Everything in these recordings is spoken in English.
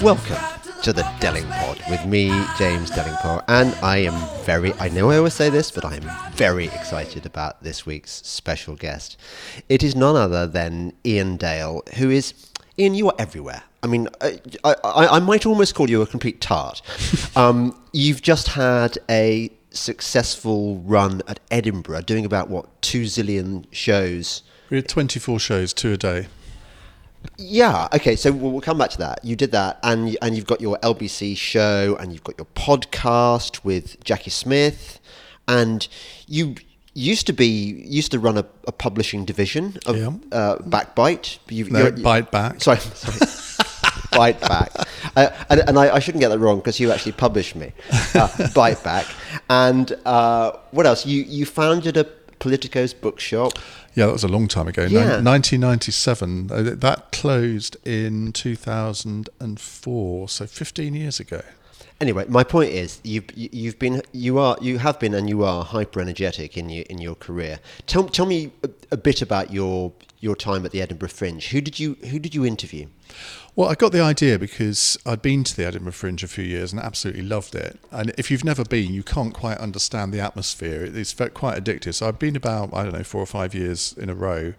Welcome to the Delingpod with me, James Delingpole, and I know I always say this, but I am very excited about this week's special guest. It is none other than Iain Dale, who is... Iain, you are everywhere. I mean, I might almost call you a complete tart. You've just had a successful run at Edinburgh, doing about, 2 zillion shows? We had 24 shows, 2 a day. Yeah, okay, so we'll come back to that. You did that, and you've got your LBC show, and you've got your podcast with Jackie Smith, and you used to run a publishing division of Backbite. Bite Back. Sorry. Bite Back. And I shouldn't get that wrong, because you actually published me. Bite Back. And what else? You founded a Politico's bookshop. Yeah, that was a long time ago. Yeah. 1997. That closed in 2004, so 15 years ago. Anyway, my point is, you have been hyper energetic in your career. Tell me a bit about your time at the Edinburgh Fringe. Who did you interview? Well, I got the idea because I'd been to the Edinburgh Fringe a few years and absolutely loved it. And if you've never been, you can't quite understand the atmosphere. It's quite addictive. So I've been about, 4 or 5 years in a row.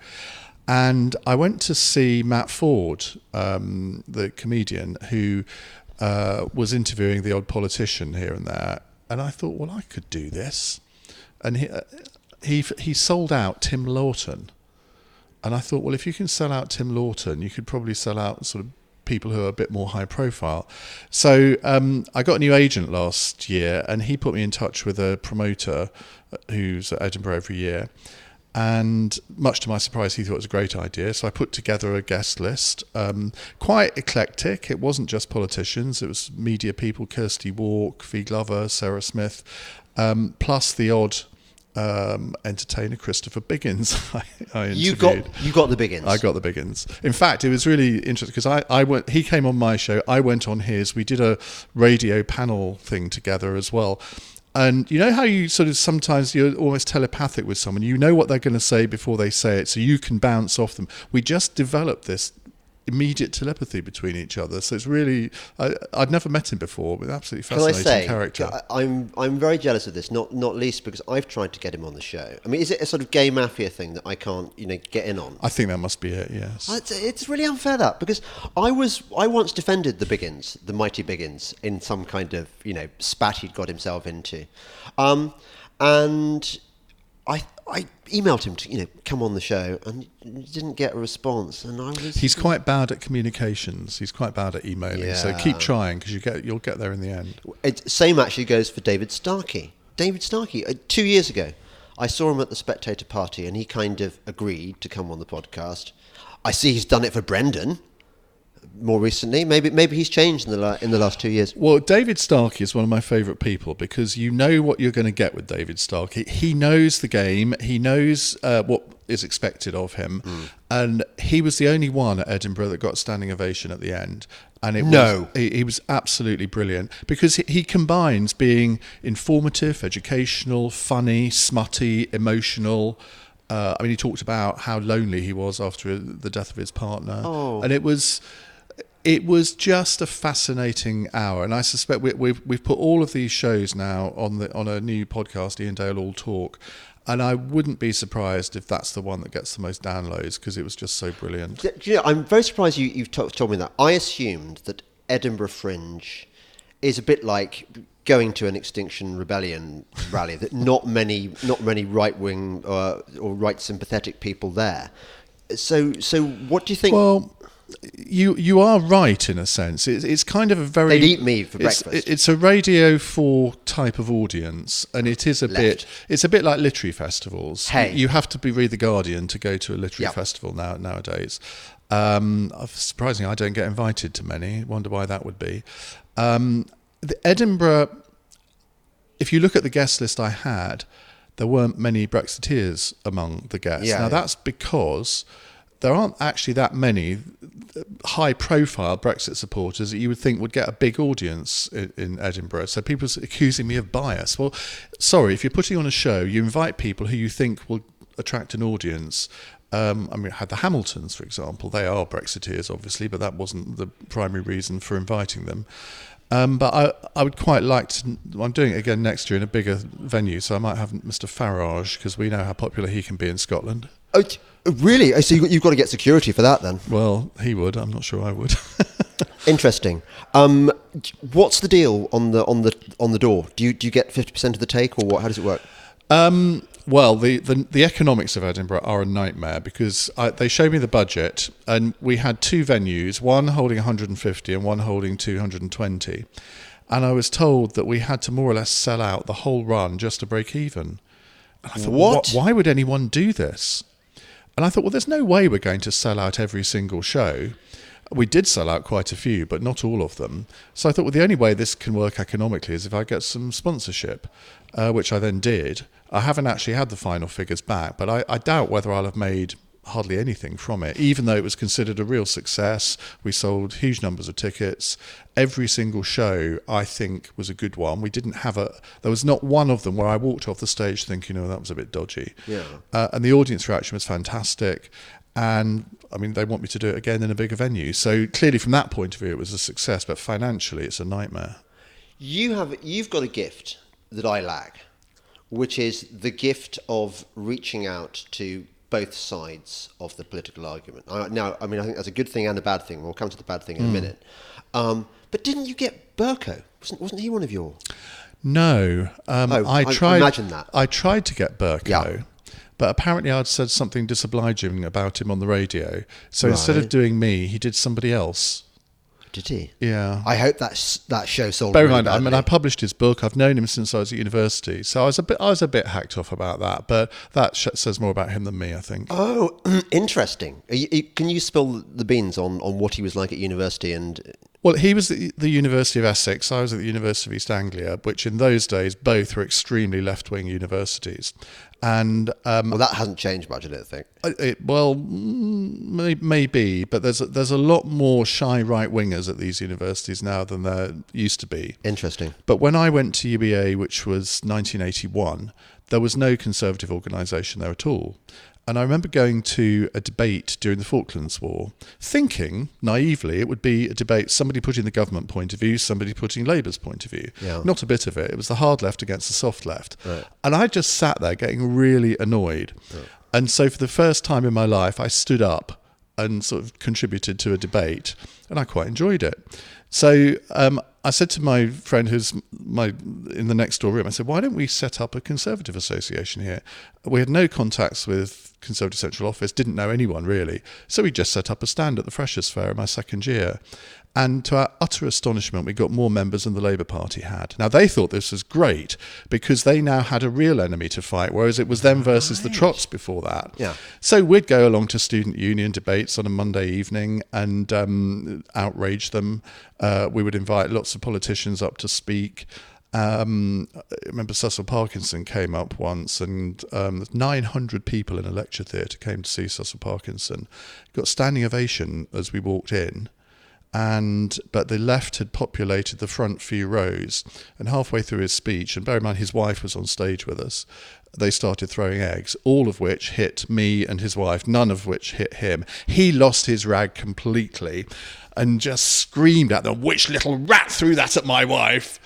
And I went to see Matt Ford, the comedian, who was interviewing the odd politician here and there. And I thought, well, I could do this. And he sold out Tim Lawton. And I thought, well, if you can sell out Tim Lawton, you could probably sell out sort of people who are a bit more high profile. So I got a new agent last year, and he put me in touch with a promoter who's at Edinburgh every year. And much to my surprise, he thought it was a great idea. So I put together a guest list, quite eclectic. It wasn't just politicians. It was media people, Kirsty Walk, Fee Glover, Sarah Smith, plus the odd entertainer, Christopher Biggins. I interviewed. You got the Biggins. I got the Biggins. In fact, it was really interesting because he came on my show, I went on his. We did a radio panel thing together as well. And you know how you sort of sometimes you're almost telepathic with someone. You know what they're going to say before they say it, so you can bounce off them. We just developed this immediate telepathy between each other. So it's really, I'd never met him before, but absolutely fascinating character. I'm very jealous of this, not least because I've tried to get him on the show. I mean, is it a sort of gay mafia thing that I can't, get in on? I think that must be it, yes. It's really unfair that, because I once defended the Biggins, the mighty Biggins, in some kind of, spat he'd got himself into. And I emailed him to, come on the show, and didn't get a response. And he's quite bad at communications. He's quite bad at emailing. Yeah. So keep trying, because you'll get there in the end. Same actually goes for David Starkey. 2 years ago, I saw him at the Spectator party, and he kind of agreed to come on the podcast. I see he's done it for Brendan more recently. Maybe he's changed in the last 2 years. Well, David Starkey is one of my favourite people, because you know what you're going to get with David Starkey. He knows the game. He knows what is expected of him. And he was the only one at Edinburgh that got a standing ovation at the end. And he was absolutely brilliant, because he combines being informative, educational, funny, smutty, emotional. He talked about how lonely he was after the death of his partner. Oh. And it was just a fascinating hour, and I suspect we've put all of these shows now on a new podcast, Iain Dale All Talk, and I wouldn't be surprised if that's the one that gets the most downloads, because it was just so brilliant. I'm very surprised you've told me that. I assumed that Edinburgh Fringe is a bit like going to an Extinction Rebellion rally, that not many right wing or right sympathetic people there. So what do you think? Well, you are right in a sense. It's kind of a very... They'd eat me for breakfast. It's a Radio 4 type of audience, and it is it's a bit like literary festivals. Hey. You have to read The Guardian to go to a literary festival nowadays. Surprisingly, I don't get invited to many. Wonder why that would be. The Edinburgh, if you look at the guest list I had, there weren't many Brexiteers among the guests. Now that's because there aren't actually that many high-profile Brexit supporters that you would think would get a big audience in Edinburgh. So people are accusing me of bias. Well, sorry, if you're putting on a show, you invite people who you think will attract an audience, We had the Hamiltons, for example. They are Brexiteers, obviously, but that wasn't the primary reason for inviting them. But I would quite like to. I'm doing it again next year in a bigger venue, so I might have Mr. Farage, because we know how popular he can be in Scotland. Oh, really? So you've got to get security for that then? Well, he would. I'm not sure I would. Interesting. What's the deal on the door? Do you get 50% of the take, or what? How does it work? Well, the economics of Edinburgh are a nightmare, because they showed me the budget, and we had two venues, one holding 150 and one holding 220. And I was told that we had to more or less sell out the whole run just to break even. And I thought, what? Why would anyone do this? And I thought, well, there's no way we're going to sell out every single show. We did sell out quite a few, but not all of them. So I thought, well, the only way this can work economically is if I get some sponsorship, which I then did. I haven't actually had the final figures back, but I doubt whether I'll have made hardly anything from it, even though it was considered a real success. We sold huge numbers of tickets. Every single show, I think, was a good one. We didn't have there was not one of them where I walked off the stage thinking, oh, that was a bit dodgy. Yeah. And the audience reaction was fantastic. And I mean, they want me to do it again in a bigger venue. So clearly, from that point of view, it was a success. But financially, it's a nightmare. You've got a gift that I lack, which is the gift of reaching out to both sides of the political argument. Now, I mean, I think that's a good thing and a bad thing. We'll come to the bad thing in a minute. But didn't you get Burko? Wasn't he one of your? No, I tried. Imagine that. I tried to get Burko. Yeah. But apparently I'd said something disobliging about him on the radio. So instead of doing me, he did somebody else. Did he? Yeah. I hope that show sold. Bear in really mind, I mean, badly. I published his book. I've known him since I was at university, so I was a bit hacked off about that. But that says more about him than me, I think. Oh, interesting. Can you spill the beans on what he was like at university and? Well, he was at the University of Essex. I was at the University of East Anglia, which in those days both were extremely left-wing universities. And well, that hasn't changed much, I don't think. Maybe, but there's a lot more shy right-wingers at these universities now than there used to be. Interesting. But when I went to UEA, which was 1981, there was no Conservative organisation there at all. And I remember going to a debate during the Falklands War, thinking, naively, it would be a debate, somebody putting the government point of view, somebody putting Labour's point of view. Yeah. Not a bit of it. It was the hard left against the soft left. Right. And I just sat there getting really annoyed. Right. And so for the first time in my life, I stood up and sort of contributed to a debate, and I quite enjoyed it. So I said to my friend who's in the next door room, I said, why don't we set up a Conservative association here? We had no contacts with Conservative Central Office, didn't know anyone really. So we just set up a stand at the Freshers' Fair in my second year. And to our utter astonishment, we got more members than the Labour Party had. Now, they thought this was great because they now had a real enemy to fight, whereas it was them versus the Trots before that. Yeah. So we'd go along to student union debates on a Monday evening and outrage them. We would invite lots of politicians up to speak. I remember Cecil Parkinson came up once, and 900 people in a lecture theatre came to see Cecil Parkinson. Got standing ovation as we walked in. But the left had populated the front few rows, and halfway through his speech, and bear in mind his wife was on stage with us, they started throwing eggs, all of which hit me and his wife, none of which hit him. He lost his rag completely and just screamed at them, "Which little rat threw that at my wife?"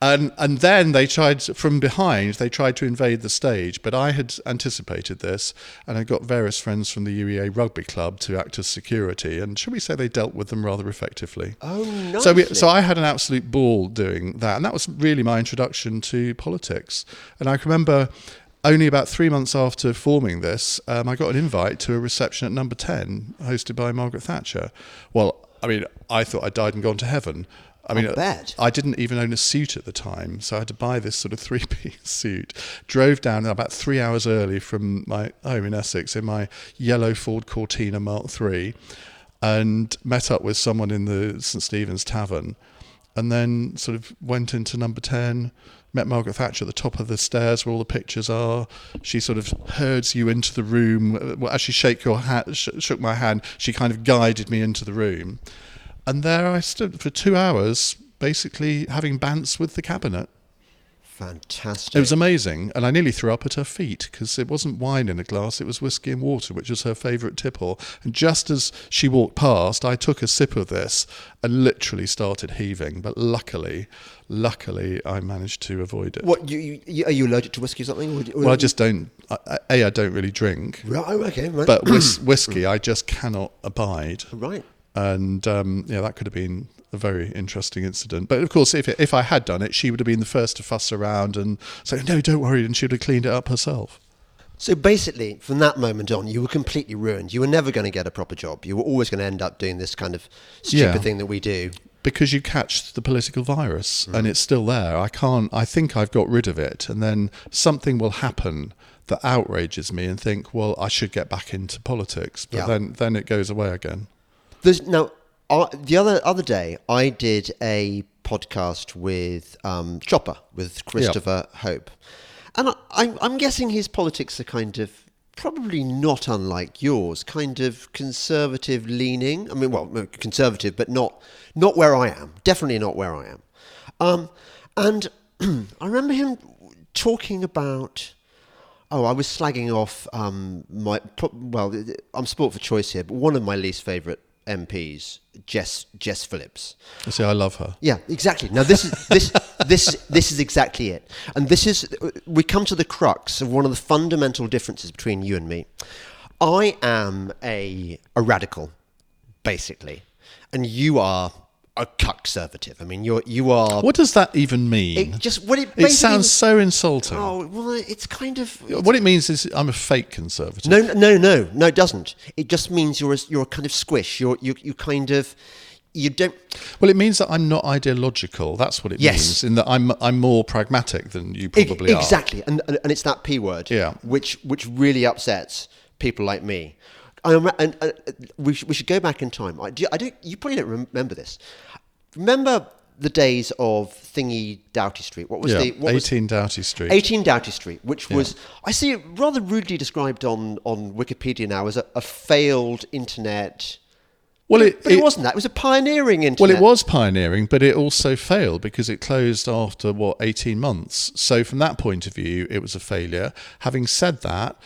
And then they tried, from behind, they tried to invade the stage, but I had anticipated this, and I got various friends from the UEA rugby club to act as security, and shall we say they dealt with them rather effectively. Oh, nicely. So I had an absolute ball doing that, and that was really my introduction to politics. And I can remember only about 3 months after forming this, I got an invite to a reception at Number 10, hosted by Margaret Thatcher. Well, I mean, I thought I died and gone to heaven. I mean, I didn't even own a suit at the time, so I had to buy this sort of three-piece suit. Drove down about 3 hours early from my home in Essex in my yellow Ford Cortina Mark III, and met up with someone in the St Stephen's Tavern, and then sort of went into Number 10, met Margaret Thatcher at the top of the stairs where all the pictures are. She sort of herds you into the room. Well, as she shook my hand, she kind of guided me into the room. And there I stood for 2 hours, basically having bants with the cabinet. Fantastic. It was amazing, and I nearly threw up at her feet because it wasn't wine in a glass, it was whiskey and water, which was her favourite tipple. And just as she walked past, I took a sip of this and literally started heaving. But luckily, I managed to avoid it. What, are you allergic to whiskey or something? Well, I just don't. I don't really drink. Right, okay, right. But whiskey, I just cannot abide. Right. And that could have been a very interesting incident. But of course, if I had done it, she would have been the first to fuss around and say, "No, don't worry," and she would have cleaned it up herself. So basically, from that moment on, you were completely ruined. You were never going to get a proper job. You were always going to end up doing this kind of stupid thing that we do. Because you catch the political virus and it's still there. I think I've got rid of it, and then something will happen that outrages me and think, well, I should get back into politics. But then it goes away again. The other day, I did a podcast with Chopper, with Christopher Hope. And I'm guessing his politics are kind of probably not unlike yours, kind of conservative leaning. I mean, well, conservative, but not where I am. Definitely not where I am. And I remember him talking about... I was slagging off I'm sport for choice here, but one of my least favourite MPs, Jess Phillips. See, I love her. Yeah, exactly. Now this is exactly it, and we come to the crux of one of the fundamental differences between you and me. I am a radical, basically, and you are a conservative. I mean, you are. What does that even mean? It sounds so insulting. Oh well, it's kind of. What it means is I'm a fake conservative. No, it doesn't. It just means you're a kind of squish. You kind of. You don't. Well, it means that I'm not ideological. That's what it means. In that I'm more pragmatic than you probably are. Exactly, and it's that P word. Yeah. Which really upsets people like me. And we should go back in time. You probably don't remember this. Remember the days of Thingy Doughty Street? What was 18 Doughty Street. 18 Doughty Street, which was, I see it rather rudely described on Wikipedia now as a failed internet. Well, it wasn't that. It was a pioneering internet. Well, it was pioneering, but it also failed because it closed after 18 months. So from that point of view, it was a failure. Having said that,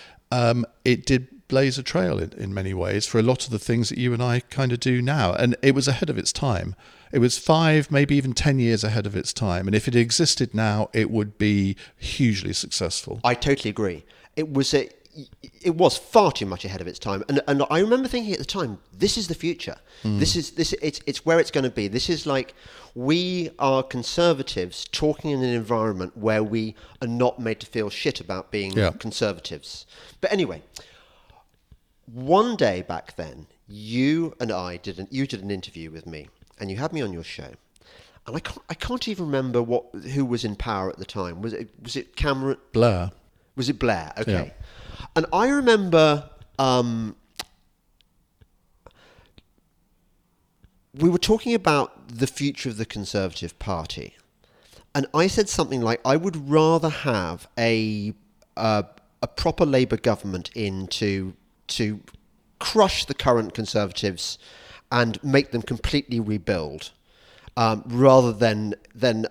it did blaze a trail in many ways for a lot of the things that you and I kind of do now. And it was ahead of its time. It was 5, maybe even 10 years ahead of its time. And if it existed now, it would be hugely successful. I totally agree. It was far too much ahead of its time. And I remember thinking at the time, this is the future. It's where it's going to be. This is like, we are conservatives talking in an environment where we are not made to feel shit about being conservatives. But anyway, one day back then, you and I did an interview with me, and you had me on your show, and I can't even remember who was in power at the time. Was it Cameron? Blair. Was it Blair? Okay. Yeah. And I remember we were talking about the future of the Conservative Party, and I said something like, I would rather have a proper Labour government to crush the current Conservatives and make them completely rebuild, rather than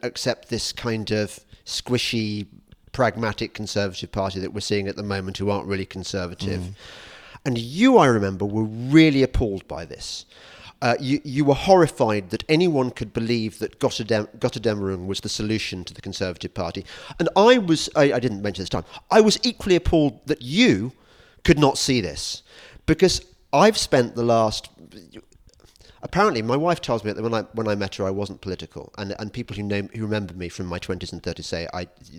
accept this kind of squishy, pragmatic Conservative Party that we're seeing at the moment, who aren't really conservative. And you, I remember, were really appalled by this. You were horrified that anyone could believe that Götterdämmerung was the solution to the Conservative Party. And I didn't mention this time, I was equally appalled that you could not see this. Because I've spent the last... Apparently, my wife tells me that when I met her, I wasn't political. And people who remember me from my 20s and 30s say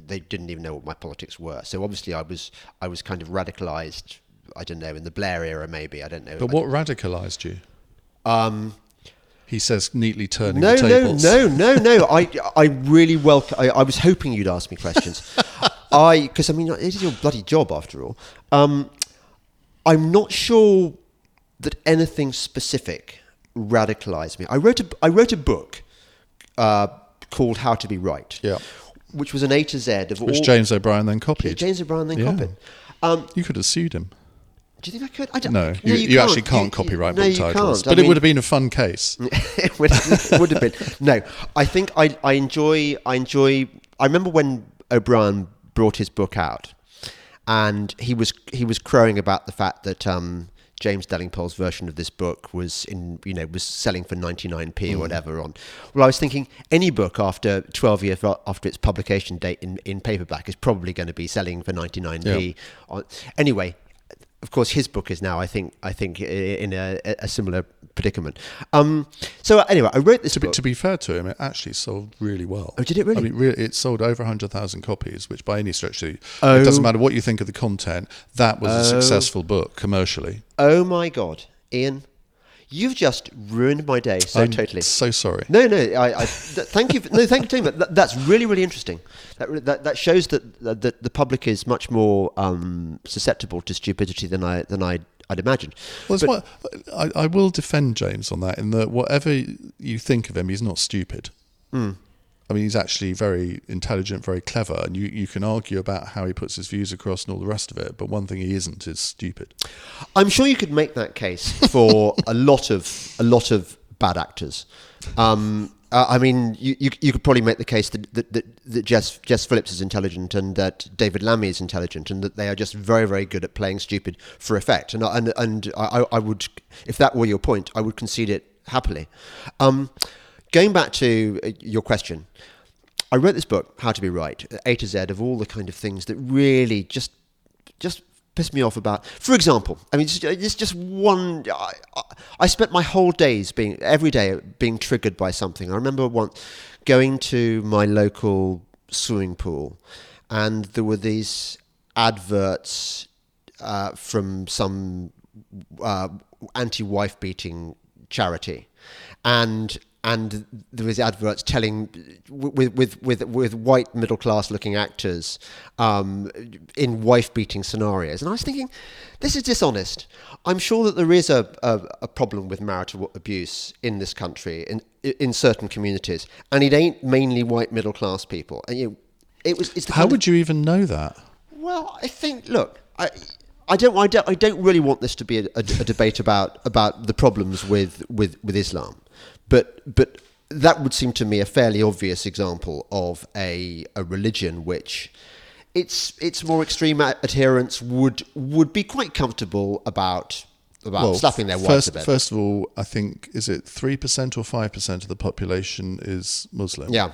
they didn't even know what my politics were. So obviously I was kind of radicalised, I don't know, in the Blair era maybe, I don't know. But what radicalised you? He says, neatly turning the tables. No. I really welcome... I was hoping you'd ask me questions. Because, I mean, it is your bloody job after all. I'm not sure that anything specific radicalised me. I wrote a book called How to Be Right, which was an A to Z of which James O'Brien then copied. James O'Brien then copied. You could have sued him. Do you think I could? No, you actually can't copyright book titles. But I mean, it would have been a fun case. It would have been. No, I think I enjoy. I remember when O'Brien brought his book out, and he was crowing about the fact that James Delingpole's version of this book was selling for 99p or whatever on. Well, I was thinking any book after 12 years after its publication date in paperback is probably going to be selling for 99p. Yeah. Anyway, of course, his book is now, I think in a similar predicament. So anyway, I wrote this book. To be fair to him, it actually sold really well. Oh, did it really? I mean, it sold over 100,000 copies, which by any stretch, it doesn't matter what you think of the content, that was a successful book commercially. Oh my God, Ian, you've just ruined my day totally. So sorry. No, thank you. Thank you. But that's really, really interesting. That shows that the public is much more susceptible to stupidity than I'd imagined. Well, I will defend James on that, in that whatever you think of him, he's not stupid. I mean, he's actually very intelligent, very clever, and you can argue about how he puts his views across and all the rest of it, but one thing he isn't is stupid. I'm sure you could make that case for a lot of bad actors. I mean, you could probably make the case that Jess Phillips is intelligent and that David Lammy is intelligent and that they are just very, very good at playing stupid for effect. And I would, if that were your point, I would concede it happily. Going back to your question, I wrote this book, How to Be Right, A to Z of all the kind of things that really just piss me off about. For example, I mean, it's just one. I spent my whole days every day being triggered by something. I remember once going to my local swimming pool, and there were these adverts from some anti-wife beating charity, and there was adverts telling with white middle class looking actors in wife beating scenarios, and I was thinking, this is dishonest. I'm sure that there is a problem with marital abuse in this country in certain communities, and it ain't mainly white middle class people. And how would you even know that? Well, I think, look, I don't really want this to be a debate about the problems with Islam. But that would seem to me a fairly obvious example of a religion which its more extreme adherents would be quite comfortable about slapping their wives a bit. First of all, I think, is it 3% or 5% of the population is Muslim? Yeah.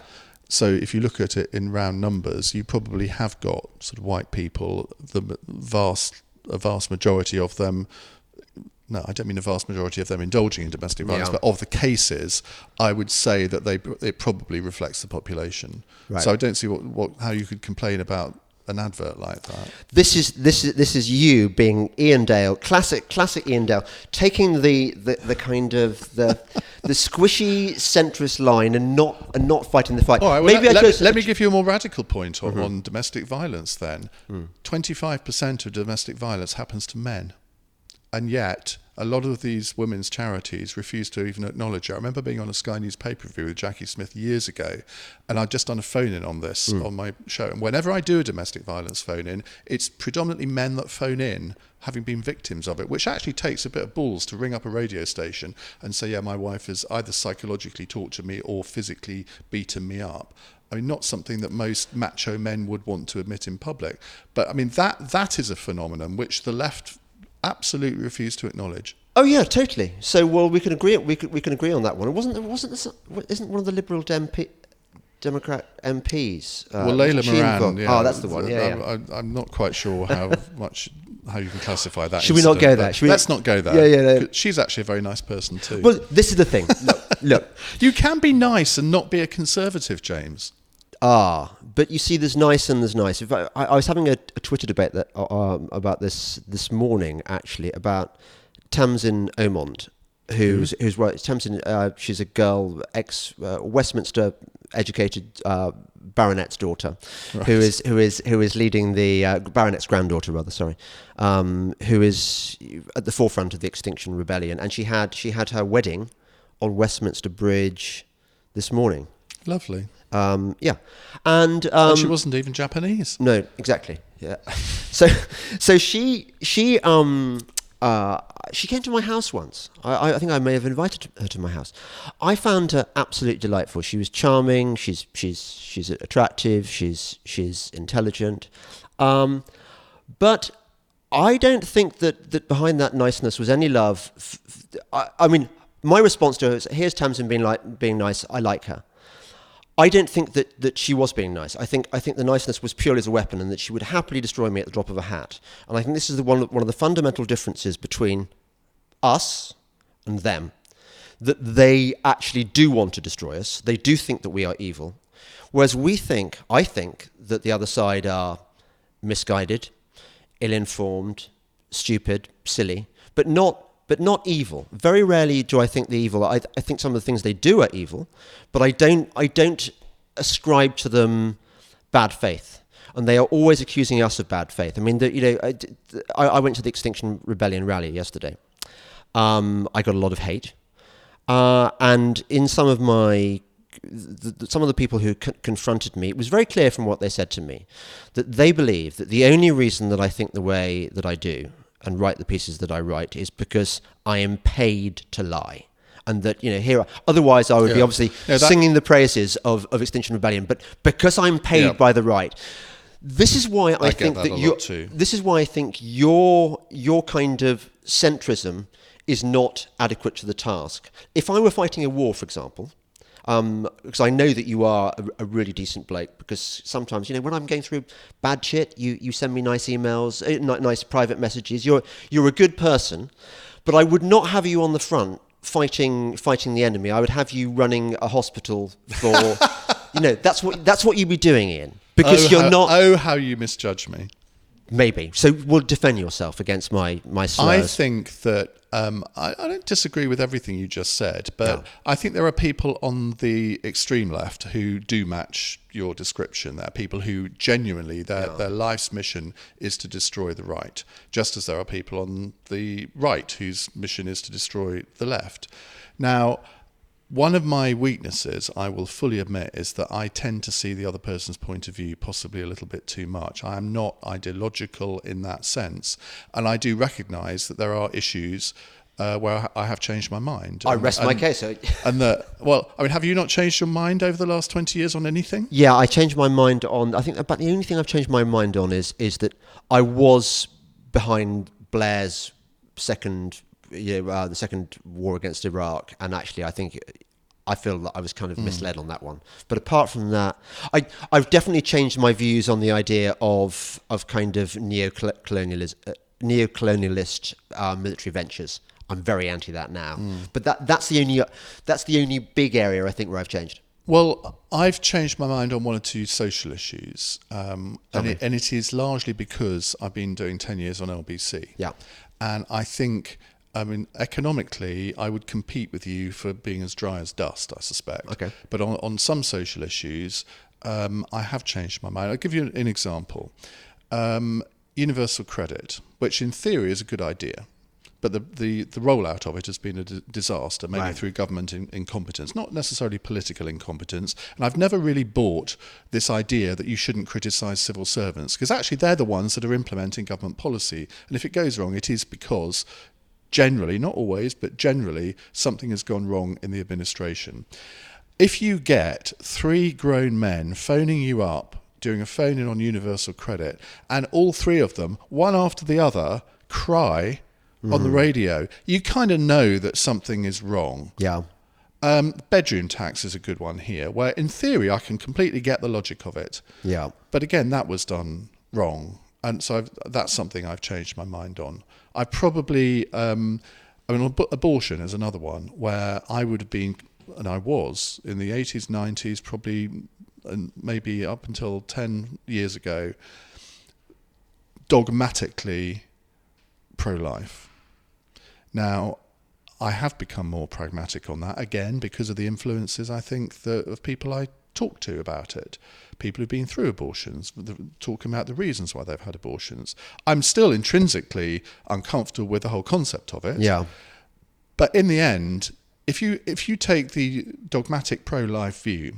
So if you look at it in round numbers, you probably have got sort of white people, a vast majority of them. No, I don't mean a vast majority of them indulging in domestic violence, but of the cases, I would say that it probably reflects the population. Right. So I don't see how you could complain about an advert like that. This is you being Iain Dale, classic Iain Dale, taking the kind of the squishy centrist line and not fighting the fight. All right, well, let me give you a more radical point on domestic violence. Then, 25% of domestic violence happens to men. And yet, a lot of these women's charities refuse to even acknowledge it. I remember being on a Sky News pay-per-view with Jackie Smith years ago, and I'd just done a phone-in on this on my show. And whenever I do a domestic violence phone-in, it's predominantly men that phone in, having been victims of it, which actually takes a bit of balls to ring up a radio station and say, yeah, my wife has either psychologically tortured me or physically beaten me up. I mean, not something that most macho men would want to admit in public. But I mean, that is a phenomenon which the left absolutely refuse to acknowledge. Oh yeah, totally. So well, we can agree. We can agree on that one. Isn't one of the Liberal Democrat MPs? Leila Moran. Yeah. Oh, that's the one. Yeah. I'm not quite sure how you can classify that. Should we not go there? Let's not go there. Yeah. No. She's actually a very nice person too. Well, this is the thing. Look. You can be nice and not be a conservative, James. But you see, there's nice and there's nice. I was having a Twitter debate about this morning, actually, about Tamsin Omond, who's right. Tamsin, she's a girl, Westminster educated baronet's daughter, right. who is leading the baronet's granddaughter, rather. Sorry, who is at the forefront of the Extinction Rebellion, and she had her wedding on Westminster Bridge this morning. Lovely. And she wasn't even Japanese. No, exactly. Yeah. So she she came to my house once. I think I may have invited her to my house. I found her absolutely delightful. She was charming. She's attractive. She's intelligent. But I don't think that behind that niceness was any love. I mean, my response to her is, here's Tamsin being nice. I like her. I don't think that she was being nice. I think the niceness was purely as a weapon, and that she would happily destroy me at the drop of a hat. And I think this is one of the fundamental differences between us and them. That they actually do want to destroy us. They do think that we are evil. Whereas I think that the other side are misguided, ill-informed, stupid, silly, but not evil. Very rarely do I think the evil. I think some of the things they do are evil, but I don't ascribe to them bad faith. And they are always accusing us of bad faith. I mean, I went to the Extinction Rebellion rally yesterday. I got a lot of hate, and in some of the people who confronted me, it was very clear from what they said to me that they believe that the only reason that I think the way that I do and write the pieces that I write is because I am paid to lie. And that, otherwise I would be obviously singing the praises of Extinction Rebellion, but because I'm paid by the right. This is why I think this is why I think your kind of centrism is not adequate to the task. If I were fighting a war, for example, because I know that you are a really decent bloke, because sometimes, when I'm going through bad shit, you send me nice emails, nice private messages. You're a good person, but I would not have you on the front fighting the enemy. I would have you running a hospital for, that's what you'd be doing, Ian, because you're not. Oh, how you misjudge me. Maybe. So we'll defend yourself against my slurs. I think that I don't disagree with everything you just said, but I think there are people on the extreme left who do match your description. There are people who genuinely, their life's mission is to destroy the right, just as there are people on the right whose mission is to destroy the left. Now, one of my weaknesses, I will fully admit, is that I tend to see the other person's point of view possibly a little bit too much. I am not ideological in that sense. And I do recognise that there are issues where I have changed my mind. I rest my case. Have you not changed your mind over the last 20 years on anything? Yeah, I changed my mind on, I think about the only thing I've changed my mind on is that I was behind Blair's the second war against Iraq, and actually I feel that I was kind of misled on that one. But apart from that, I've definitely changed my views on the idea of kind of neocolonialist military ventures. I'm very anti that now. But that's the only big area I think where I've changed. Well, I've changed my mind on one or two social issues, and it is largely because I've been doing 10 years on LBC. Yeah, and I think. Economically, I would compete with you for being as dry as dust, I suspect. Okay. But on some social issues, I have changed my mind. I'll give you an example. Universal credit, which in theory is a good idea, but the rollout of it has been a disaster, mainly through government incompetence, not necessarily political incompetence. And I've never really bought this idea that you shouldn't criticise civil servants, because actually they're the ones that are implementing government policy. And if it goes wrong, it is because generally, not always, but generally, something has gone wrong in the administration. If you get 3 grown men phoning you up, doing a phone-in on Universal Credit, and all 3 of them, one after the other, cry on the radio, you kind of know that something is wrong. Yeah. Bedroom tax is a good one here, where in theory I can completely get the logic of it. Yeah. But again, that was done wrong. And so that's something I've changed my mind on. I probably, abortion is another one where I would have been, and I was, in the 80s, 90s, probably, and maybe up until 10 years ago, dogmatically pro-life. Now, I have become more pragmatic on that, again, because of the influences, I think, of people I talk to about it. People who've been through abortions, talking about the reasons why they've had abortions. I'm still intrinsically uncomfortable with the whole concept of it. Yeah. But in the end, if you take the dogmatic pro-life view,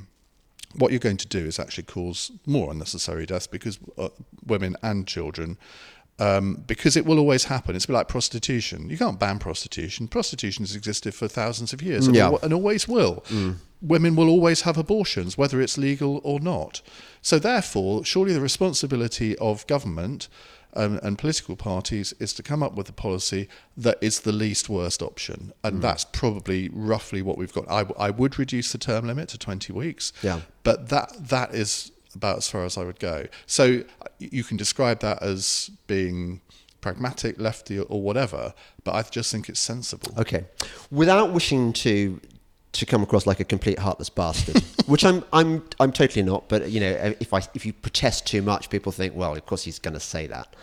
what you're going to do is actually cause more unnecessary deaths, because women and children because it will always happen. It's a bit like prostitution. You can't ban prostitution. Prostitution has existed for thousands of years and always will. Women will always have abortions, whether it's legal or not. So therefore, surely the responsibility of government and political parties is to come up with a policy that is the least worst option. And that's probably roughly what we've got. I would reduce the term limit to 20 weeks, but that is about as far as I would go. So you can describe that as being pragmatic, lefty, or whatever, but I just think it's sensible. Okay. Without wishing to come across like a complete heartless bastard, which I'm totally not, but you know, if you protest too much, people think, well, of course he's going to say that.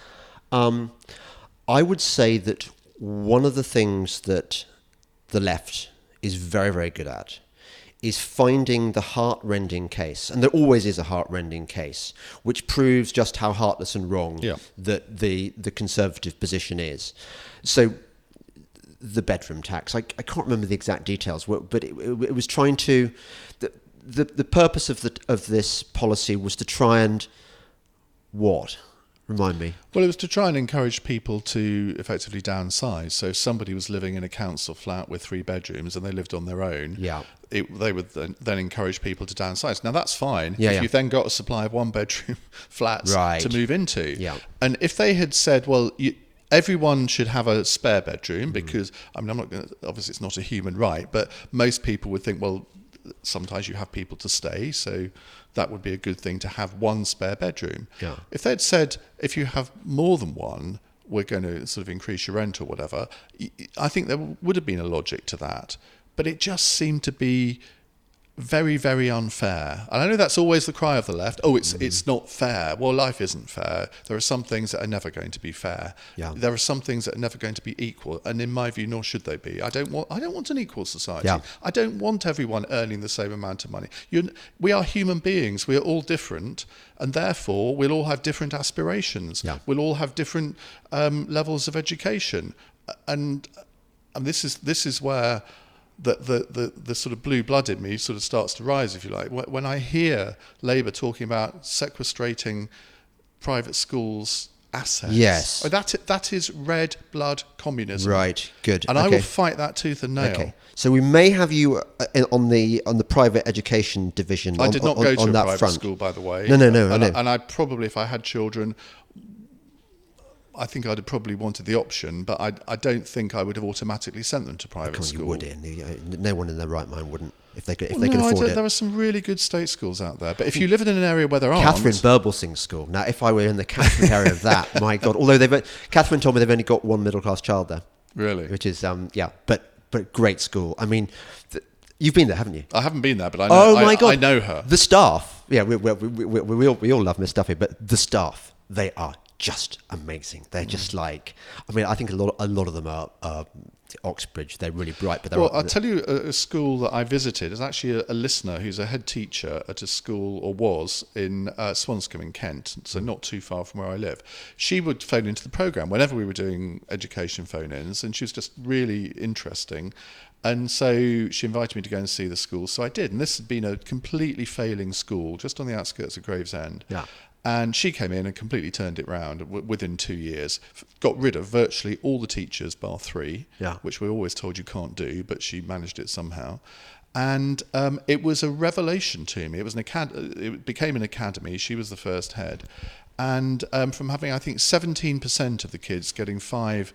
I would say that one of the things that the left is very, very good at is finding the heart-rending case, and there always is a heart-rending case, which proves just how heartless and wrong that the conservative position is. So the bedroom tax, I can't remember the exact details, but it was trying to... The purpose of this policy was to try and... What? Remind me. Well, it was to try and encourage people to effectively downsize. So if somebody was living in a council flat with 3 bedrooms and they lived on their own, they would then encourage people to downsize. Now, that's fine if you've then got a supply of 1-bedroom flats to move into. Yeah. And if they had said, well, everyone should have a spare bedroom because, I mean, I'm not going to, obviously it's not a human right, but most people would think, well, sometimes you have people to stay, so that would be a good thing to have 1 spare bedroom. Yeah. If they'd said, if you have more than 1, we're going to sort of increase your rent or whatever, I think there would have been a logic to that. But it just seemed to be very, very unfair. And I know that's always the cry of the left. Oh, it's not fair. Well, life isn't fair. There are some things that are never going to be fair. Yeah. There are some things that are never going to be equal. And in my view, nor should they be. I don't want an equal society. Yeah. I don't want everyone earning the same amount of money. We are human beings. We are all different. And therefore, we'll all have different aspirations. Yeah. We'll all have different levels of education. And this is where the sort of blue blood in me sort of starts to rise, if you like. When I hear Labour talking about sequestrating private schools' assets, yes, that is red blood communism. Right, good. And I will fight that tooth and nail. Okay. So we may have you on the private education division. I did not go to a private front. School, by the way. No. And I probably, if I had children, I think I'd have probably wanted the option, but I don't think I would have automatically sent them to private school. You would, Ian. No one in their right mind wouldn't, if they could afford it. There are some really good state schools out there, but if you live in an area where there aren't... Catherine Burblesing's school. Now, if I were in the Catherine area of that, my God. Although Catherine told me they've only got 1 middle-class child there. Really? Which is, but great school. I mean... You've been there, haven't you? I haven't been there, but I know. Oh my God! I know her. The staff, we all love Miss Stuffy, but the staff, they are just amazing. They're just like, I mean, I think a lot of them are Oxbridge. They're really bright, but I'll tell you a school that I visited is actually a listener who's a head teacher at a school, or was, in Swanscombe in Kent, so not too far from where I live. She would phone into the programme whenever we were doing education phone-ins, and she was just really interesting. And so she invited me to go and see the school. So I did. And this had been a completely failing school just on the outskirts of Gravesend. Yeah. And she came in and completely turned it round within 2 years. Got rid of virtually all the teachers, bar 3, which we're always told you can't do, but she managed it somehow. And it was a revelation to me. It became an academy. She was the first head. And from having, I think, 17% of the kids getting 5...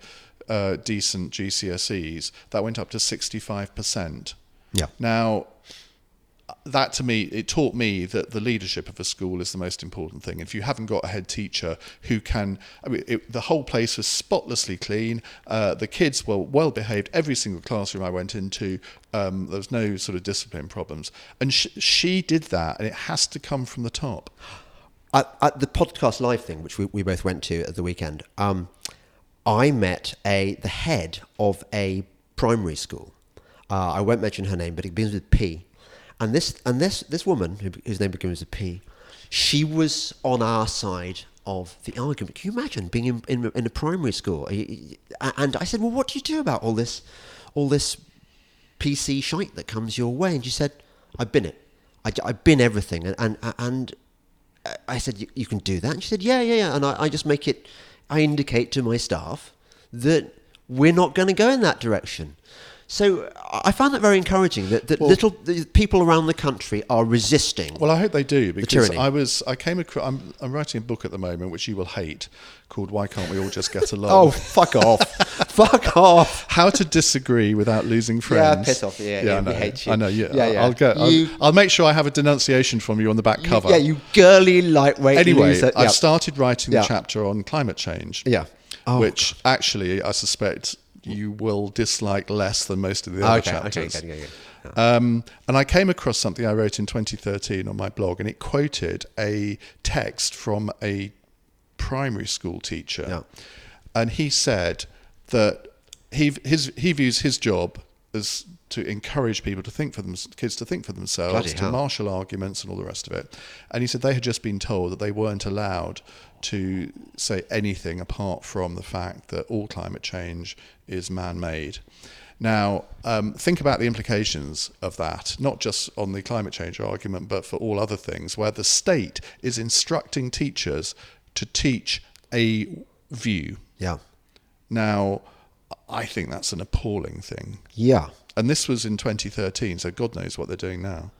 decent GCSEs, that went up to 65%. Yeah. Now, that to me, it taught me that the leadership of a school is the most important thing. If you haven't got a head teacher who can, the whole place was spotlessly clean. The kids were well behaved. Every single classroom I went into, there was no sort of discipline problems. And she did that, and it has to come from the top. At the podcast live thing, which we both went to at the weekend, I met the head of a primary school. I won't mention her name, but it begins with P. And this woman, whose name begins with P, she was on our side of the argument. Can you imagine being in a primary school? And I said, well, what do you do about all this PC shite that comes your way? And she said, I've been it. I've been everything. And I said, you can do that? And she said, yeah. And I just make it... I indicate to my staff that we're not going to go in that direction. So I found that very encouraging that the people around the country are resisting. Well, I hope they do, because tyranny. I came across. I'm writing a book at the moment, which you will hate, called "Why Can't We All Just Get Along?" Oh, fuck off! Fuck off! How to disagree without losing friends. Yeah, piss off. Yeah, we hate you. I know. Yeah. I'll make sure I have a denunciation from you on the back cover. Yeah, you girly lightweight. Anyway, loser. I've started writing a chapter on climate change. Yeah. Which actually I suspect you will dislike less than most of the other chapters. Okay. And I came across something I wrote in 2013 on my blog, and it quoted a text from a primary school teacher. Yeah. And he said that he views his job as to encourage people to think for kids to think for themselves, to marshal arguments and all the rest of it. And he said they had just been told that they weren't allowed to say anything apart from the fact that all climate change is man-made. Now, think about the implications of that, not just on the climate change argument, but for all other things, where the state is instructing teachers to teach a view. Yeah. Now, I think that's an appalling thing. Yeah. And this was in 2013, so God knows what they're doing now.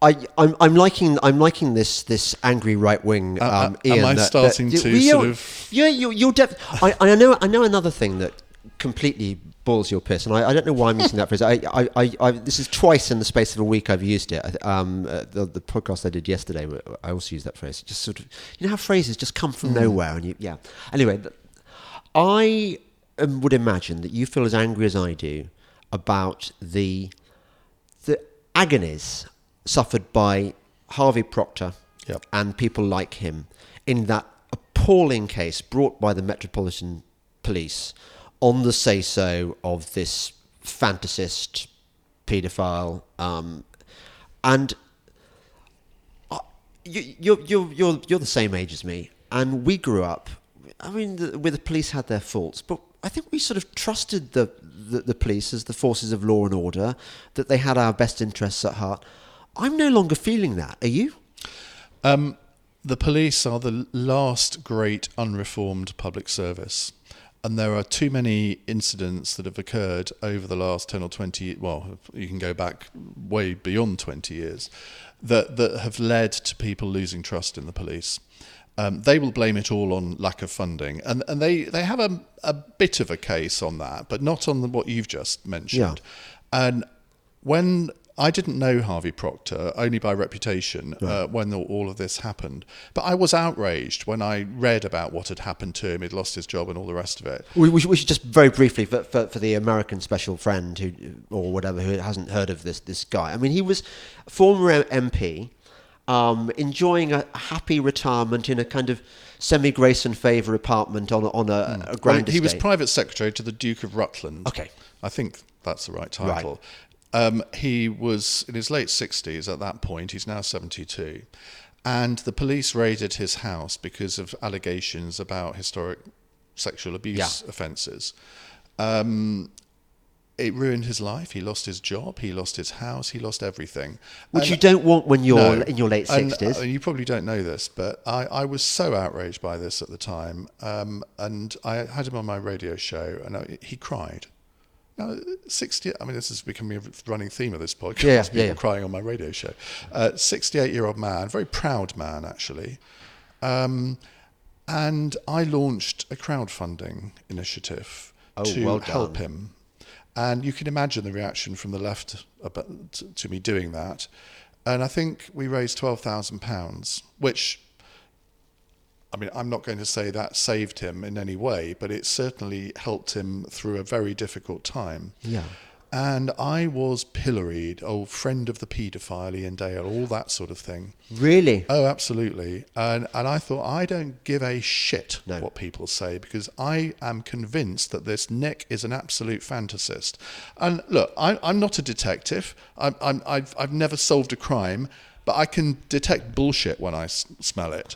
I'm liking this angry right wing. Iain, am I starting to sort of? Yeah, you're definitely. I know another thing that completely boils your piss, and I don't know why I'm using that phrase. This is twice in the space of a week I've used it. The podcast I did yesterday, I also used that phrase. Just sort of, you know how phrases just come from nowhere, and yeah. Anyway, I would imagine that you feel as angry as I do about the agonies suffered by Harvey Proctor and people like him in that appalling case brought by the Metropolitan Police on the say-so of this fantasist paedophile, and you're the same age as me, and we grew up. I mean, the police had their faults, but I think we sort of trusted the police as the forces of law and order, that they had our best interests at heart. I'm no longer feeling that. Are you? The police are the last great unreformed public service. And there are too many incidents that have occurred over the last 10 or 20, well, you can go back way beyond 20 years, that have led to people losing trust in the police. They will blame it all on lack of funding. And they have a bit of a case on that, but not on what you've just mentioned. Yeah. And when I didn't know Harvey Proctor, only by reputation, when all of this happened. But I was outraged when I read about what had happened to him. He'd lost his job and all the rest of it. We should just very briefly, for the American special friend who hasn't heard of this guy. I mean, he was a former MP, enjoying a happy retirement in a kind of semi-grace and favour apartment on a grand estate. He was private secretary to the Duke of Rutland. Okay. I think that's the right title. Right. He was in his late 60s at that point. He's now 72. And the police raided his house because of allegations about historic sexual abuse offences. It ruined his life. He lost his job. He lost his house. He lost everything. Which you don't want when you're in your late 60s. And you probably don't know this, but I was so outraged by this at the time. And I had him on my radio show, and he cried. Now, 60, I mean, this is becoming a running theme of this podcast, people crying on my radio show. 68-year-old man, very proud man, actually. And I launched a crowdfunding initiative to help him. And you can imagine the reaction from the left to me doing that. And I think we raised £12,000, which, I mean, I'm not going to say that saved him in any way, but it certainly helped him through a very difficult time. Yeah. And I was pilloried, friend of the paedophile, Iain Dale, all that sort of thing. Really? Oh, absolutely. And I thought, I don't give a shit what people say, because I am convinced that this Nick is an absolute fantasist. And look, I'm not a detective. I've never solved a crime, but I can detect bullshit when I smell it.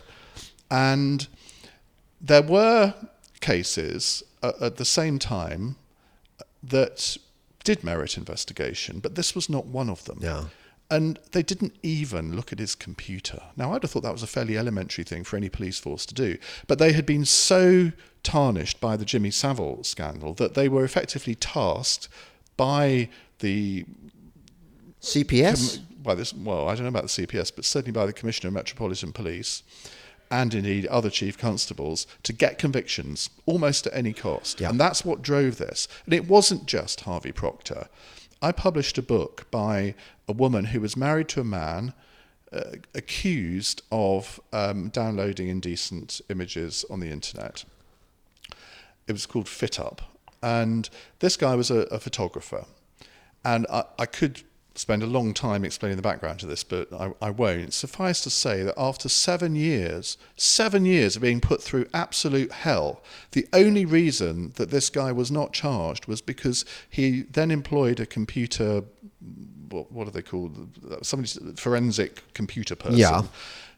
And there were cases at the same time that did merit investigation, but this was not one of them. Yeah. And they didn't even look at his computer. Now, I'd have thought that was a fairly elementary thing for any police force to do. But they had been so tarnished by the Jimmy Savile scandal that they were effectively tasked by the CPS? I don't know about the CPS, but certainly by the Commissioner of Metropolitan Police and indeed other chief constables to get convictions almost at any cost. Yeah. And that's what drove this. And it wasn't just Harvey Procter. I published a book by a woman who was married to a man accused of downloading indecent images on the internet. It was called Fit Up. And this guy was a photographer. And I could spend a long time explaining the background to this, but I won't. Suffice to say that after 7 years of being put through absolute hell, the only reason that this guy was not charged was because he then employed a computer, what are they called? Somebody's forensic computer person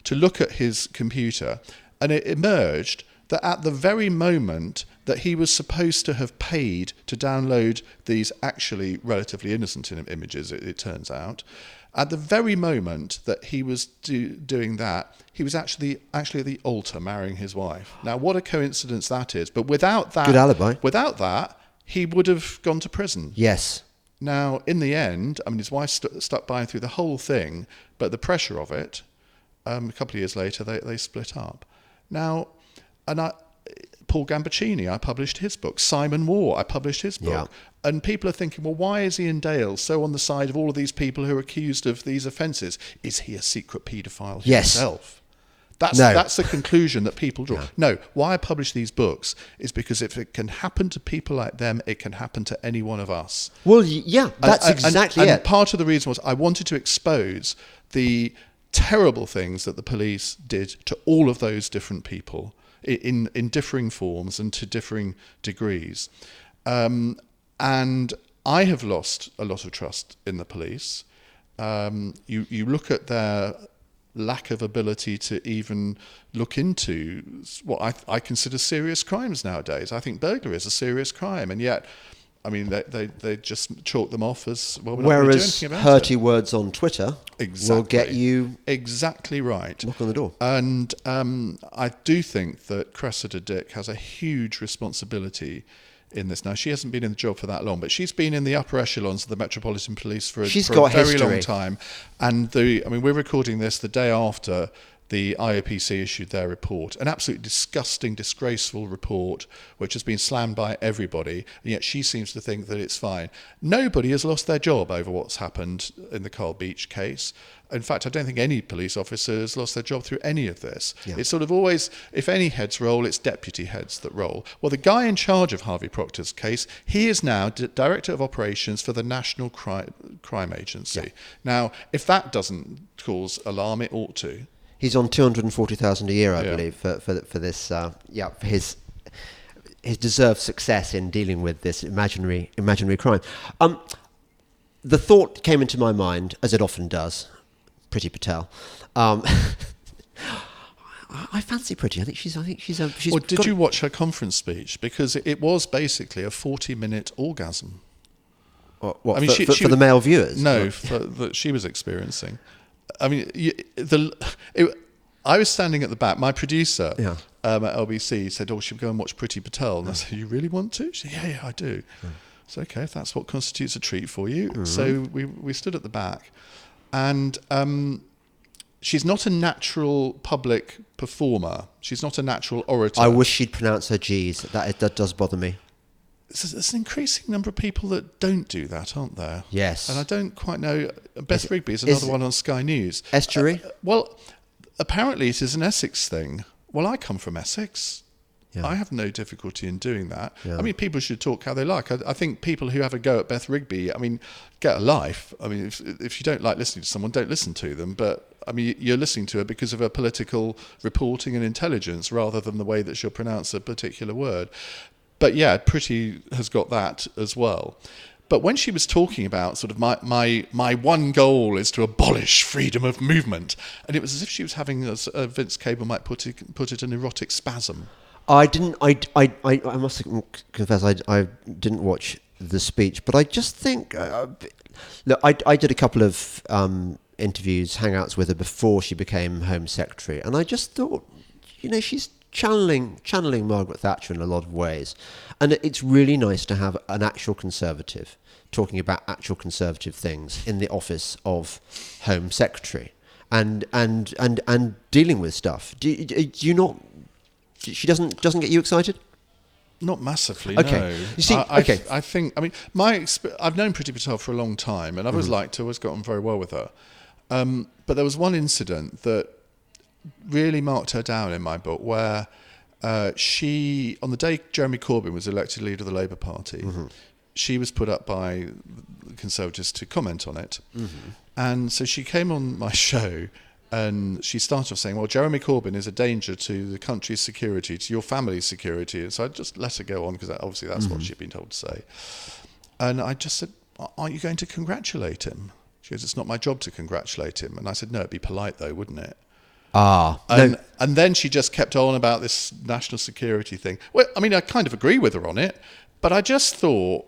to look at his computer. And it emerged that at the very moment that he was supposed to have paid to download these actually relatively innocent images, it turns out, at the very moment that he was doing that, he was actually at the altar marrying his wife. Now, what a coincidence that is. But without that, good alibi. Without that, he would have gone to prison. Yes. Now, in the end, I mean, his wife stuck by through the whole thing, but the pressure of it, a couple of years later, they split up. Now, Paul Gambaccini, I published his book. Simon Moore, I published his book. Yeah. And people are thinking, well, why is Iain Dale so on the side of all of these people who are accused of these offences? Is he a secret paedophile himself? That's the conclusion that people draw. No, why I publish these books is because if it can happen to people like them, it can happen to any one of us. Well, yeah, that's exactly it. And part of the reason was I wanted to expose the terrible things that the police did to all of those different people in differing forms and to differing degrees. And I have lost a lot of trust in the police. You look at their lack of ability to even look into what I consider serious crimes nowadays. I think burglary is a serious crime, and yet, I mean, they just chalk them off as, well, we're not going to do anything about it. Whereas words on Twitter will get you... Exactly right. Knock on the door. And I do think that Cressida Dick has a huge responsibility in this. Now, she hasn't been in the job for that long, but she's been in the upper echelons of the Metropolitan Police for a very long time. And we're recording this the day after the IOPC issued their report, an absolutely disgusting, disgraceful report, which has been slammed by everybody, and yet she seems to think that it's fine. Nobody has lost their job over what's happened in the Carl Beach case. In fact, I don't think any police officer has lost their job through any of this. Yeah. It's sort of always, if any heads roll, it's deputy heads that roll. Well, the guy in charge of Harvey Procter's case, he is now Director of Operations for the National Crime Agency. Yeah. Now, if that doesn't cause alarm, it ought to. He's on $240,000 a year, I believe, for this. For his deserved success in dealing with this imaginary crime. The thought came into my mind, as it often does, Priti Patel. I fancy Priti. I think she's. Well, did you watch her conference speech? Because it was basically a 40-minute orgasm. What I mean, for the male viewers? No, that she was experiencing. I mean, I was standing at the back. My producer at LBC said, "Oh, should we go and watch Priti Patel?" And I said, "You really want to?" She said, "Yeah, I do." It's okay if that's what constitutes a treat for you. Mm-hmm. So we stood at the back, and she's not a natural public performer. She's not a natural orator. I wish she'd pronounce her G's. That does bother me. There's an increasing number of people that don't do that, aren't there? Yes. And I don't quite know. Beth Rigby is another one on Sky News. Estuary? Well, apparently it is an Essex thing. Well, I come from Essex. Yeah. I have no difficulty in doing that. Yeah. I mean, people should talk how they like. I think people who have a go at Beth Rigby, I mean, get a life. I mean, if you don't like listening to someone, don't listen to them. But, I mean, you're listening to her because of her political reporting and intelligence rather than the way that she'll pronounce a particular word. But yeah, Priti has got that as well. But when she was talking about sort of my one goal is to abolish freedom of movement, and it was as if she was having, as Vince Cable might put it, an erotic spasm. I must confess I didn't watch the speech, but I just think look, I did a couple of interviews, hangouts with her before she became Home Secretary, and I just thought, she's channeling Margaret Thatcher in a lot of ways, and it's really nice to have an actual Conservative talking about actual Conservative things in the office of Home Secretary, and dealing with stuff. Do you not? She doesn't get you excited? Not massively, okay. No. You see, I think, I've known Priti Patel for a long time, and I've always liked her, always got on very well with her. But there was one incident that really marked her down in my book, where she, on the day Jeremy Corbyn was elected leader of the Labour Party, she was put up by the Conservatives to comment on it. And so she came on my show, and she started off saying, well, Jeremy Corbyn is a danger to the country's security, to your family's security. And so I just let her go on, because obviously that's what she'd been told to say. And I just said, aren't you going to congratulate him? She goes, it's not my job to congratulate him. And I said, no, it'd be polite though, wouldn't it? And then she just kept on about this national security thing. Well, I mean, I kind of agree with her on it, but I just thought,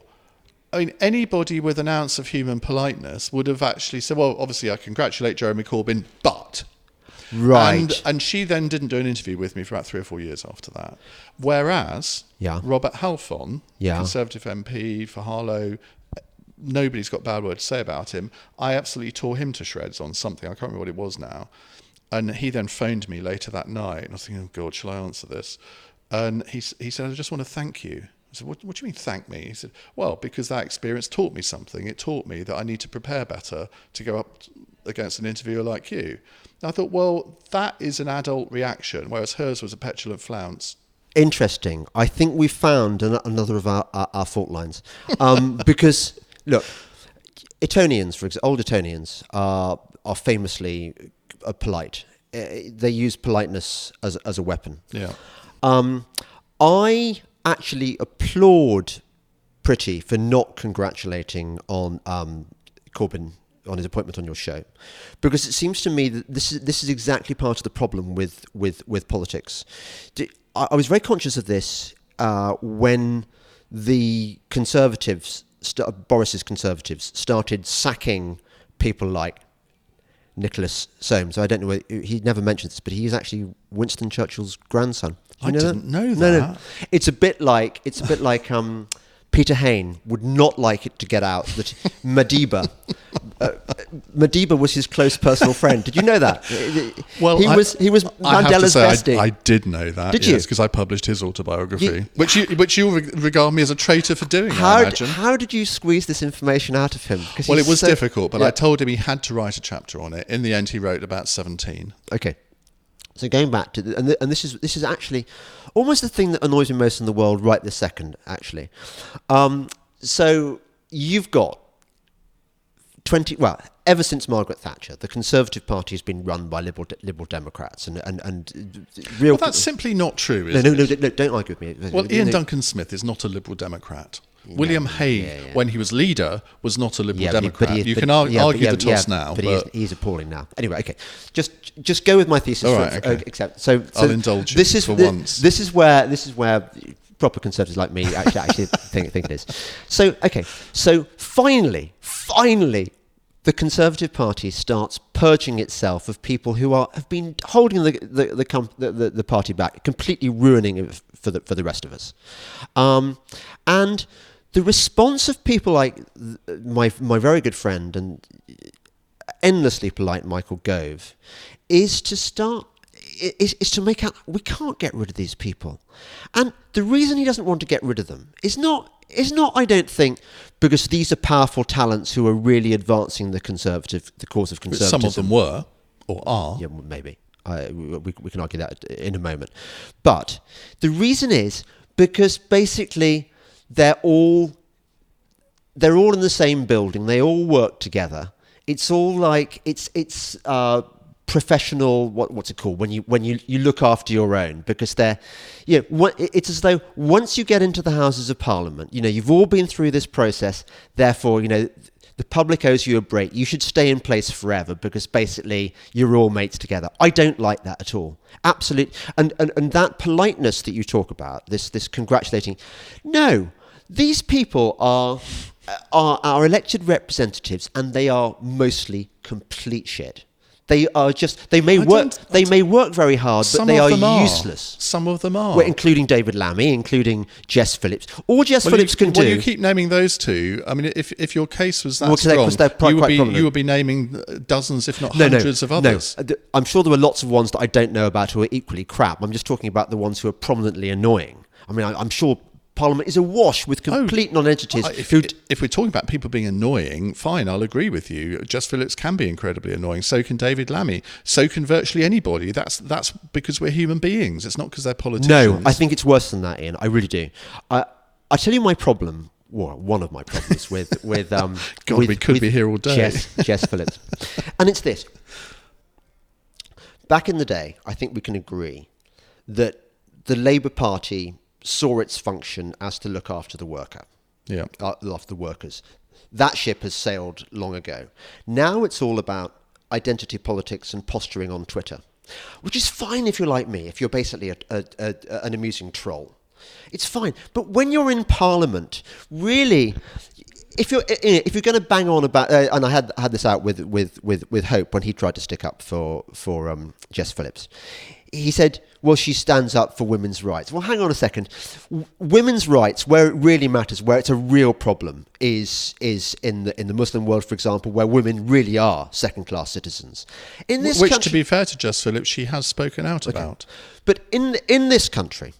anybody with an ounce of human politeness would have actually said, well, obviously I congratulate Jeremy Corbyn, but... Right. And she then didn't do an interview with me for about 3 or 4 years after that. Whereas Robert Halfon, Conservative MP for Harlow, nobody's got a bad word to say about him. I absolutely tore him to shreds on something. I can't remember what it was now. And he then phoned me later that night. And I was thinking, oh, God, shall I answer this? And he said, I just want to thank you. I said, what do you mean, thank me? He said, well, because that experience taught me something. It taught me that I need to prepare better to go up against an interviewer like you. And I thought, well, that is an adult reaction, whereas hers was a petulant flounce. Interesting. I think we found another of our fault lines. Because, look, Etonians, for example, old Etonians are famously polite. They use politeness as a weapon. Yeah. I actually applaud Priti for not congratulating on Corbyn on his appointment on your show, because it seems to me that this is exactly part of the problem with politics. I was very conscious of this when the Conservatives, Boris's Conservatives, started sacking people like Nicholas Soames. I don't know whether he never mentions this, but he's actually Winston Churchill's grandson. I didn't know that. No. It's a bit like Peter Hain would not like it to get out that Madiba was his close personal friend. Did you know that? Well, he was Mandela's bestie. I did know that. Did you? Because I published his autobiography, which you regard me as a traitor for doing. I imagine. How did you squeeze this information out of him? Well, it was difficult, but I told him he had to write a chapter on it. In the end, he wrote about 17. Okay. So going back to and this is actually almost the thing that annoys me most in the world right this second, actually. So you've got ever since Margaret Thatcher, the Conservative Party has been run by Liberal Democrats and real. Well, that's simply not true, is it? No, don't argue with me. Well, Ian Duncan Smith is not a Liberal Democrat. William Hague, when he was leader, was not a Liberal Democrat. You can argue the toss now. But he's appalling now. Anyway, okay. Just go with my thesis. All right, okay. Except, so I'll indulge you for once. This is where proper Conservatives like me actually think it is. So, okay. So finally, the Conservative Party starts purging itself of people who have been holding the party back, completely ruining it for the rest of us. And the response of people like my very good friend and endlessly polite Michael Gove is to make out we can't get rid of these people. And the reason he doesn't want to get rid of them is not, I don't think, because these are powerful talents who are really advancing the cause of conservatism. Some of them were, or are. Yeah, maybe. We can argue that in a moment. But the reason is because basically they're all in the same building. They all work together. It's all like it's professional. What's it called when you look after your own, because they're it's as though once you get into the Houses of Parliament, you've all been through this process. Therefore, the public owes you a break. You should stay in place forever because basically you're all mates together. I don't like that at all. Absolutely. And that politeness that you talk about, this congratulating. No, these people are are elected representatives, and they are mostly complete shit. They are just, they may work very hard, but they are useless. Some of them are. Well, including David Lammy, including Jess Phillips. All Jess Phillips can do... Well, you keep naming those two. I mean, if your case was that strong, you would be naming dozens, if not hundreds of others. No, I'm sure there are lots of ones that I don't know about who are equally crap. I'm just talking about the ones who are prominently annoying. I mean, I'm sure Parliament is awash with complete non-entities. If we're talking about people being annoying, fine, I'll agree with you. Jess Phillips can be incredibly annoying. So can David Lammy. So can virtually anybody. That's because we're human beings. It's not because they're politicians. No, I think it's worse than that, Ian. I really do. I tell you my problem. Well, one of my problems with God, we could be here all day. Jess Phillips, and it's this. Back in the day, I think we can agree that the Labour Party saw its function as to look after the worker, after the workers. That ship has sailed long ago. Now it's all about identity politics and posturing on Twitter, which is fine if you're like me, if you're basically an amusing troll. It's fine. But when you're in Parliament, really, if you're going to bang on about, and I had this out with Hope when he tried to stick up for Jess Phillips. He said, well, she stands up for women's rights. Well, hang on a second. Women's rights, where it really matters, where it's a real problem, is in the Muslim world, for example, where women really are second-class citizens. Which, to be fair to Jess Phillips, she has spoken out about. But in this country,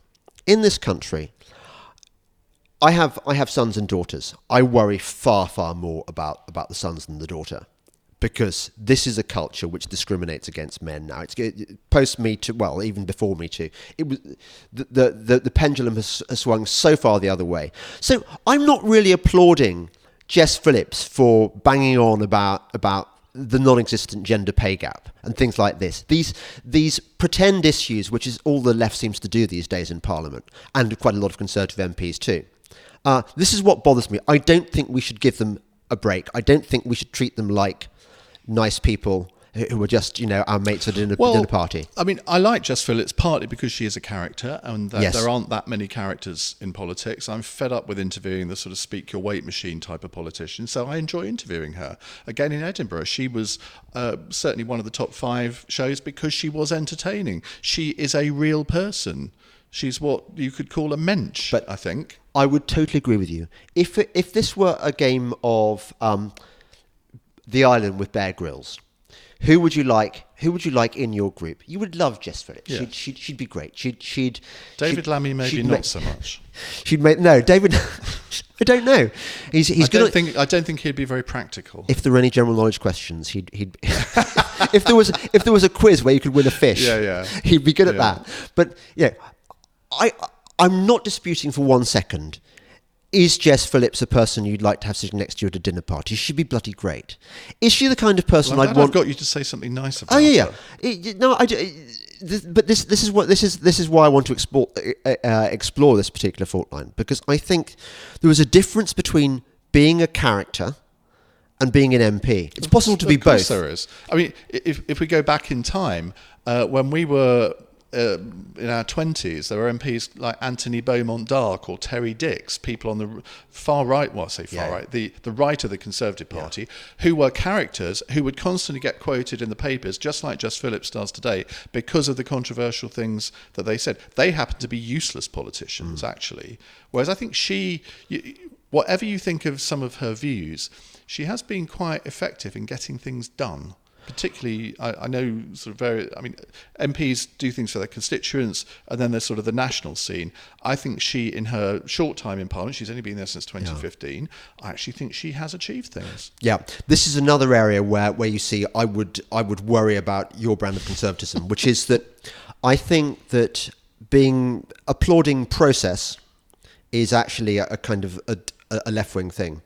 I have sons and daughters. I worry far, far more about the sons than the daughter, because this is a culture which discriminates against men now. It's post Me Too, well, even before Me Too. It was the pendulum has swung so far the other way. So I'm not really applauding Jess Phillips for banging on about the non-existent gender pay gap and things like this. These pretend issues, which is all the left seems to do these days in Parliament, and quite a lot of Conservative MPs too. This is what bothers me. I don't think we should give them a break. I don't think we should treat them like nice people who are just, our mates at a dinner party. I mean, I like Jess Phillips partly because she is a character, and there aren't that many characters in politics. I'm fed up with interviewing the sort of speak your weight machine type of politician, so I enjoy interviewing her. Again, in Edinburgh, she was certainly one of the top 5 shows because she was entertaining. She is a real person. She's what you could call a mensch, but I think. I would totally agree with you. If this were a game of The Island with Bear Grylls, who would you like in your group? You would love Jess Phillips. Yeah. She'd be great. David Lammy maybe not so much. David. I don't know. I don't think he'd be very practical. If there were any general knowledge questions, he'd if there was a quiz where you could win a fish, he'd be good at that. But I'm not disputing for 1 second. Is Jess Phillips a person you'd like to have sitting next to you at a dinner party? She'd be bloody great. Is she the kind of person I'd want? I've got you to say something nice about. Oh yeah. But this is why I want to explore this particular fault line, because I think there is a difference between being a character and being an MP. It's possible to be both. Of course there is. I mean, if we go back in time, when we were in our 20s, there were MPs like Anthony Beaumont Dark or Terry Dix, people on the far right, right, the right of the Conservative Party, who were characters who would constantly get quoted in the papers, just like Jess Phillips does today, because of the controversial things that they said. They happen to be useless politicians, actually. Whereas I think whatever you think of some of her views, she has been quite effective in getting things done. Particularly, I know MPs do things for their constituents, and then there's sort of the national scene. I think she, in her short time in Parliament, she's only been there since 2015, I actually think she has achieved things. Yeah, this is another area where you see I would worry about your brand of conservatism, which is that I think that applauding process is actually a kind of a left-wing thing.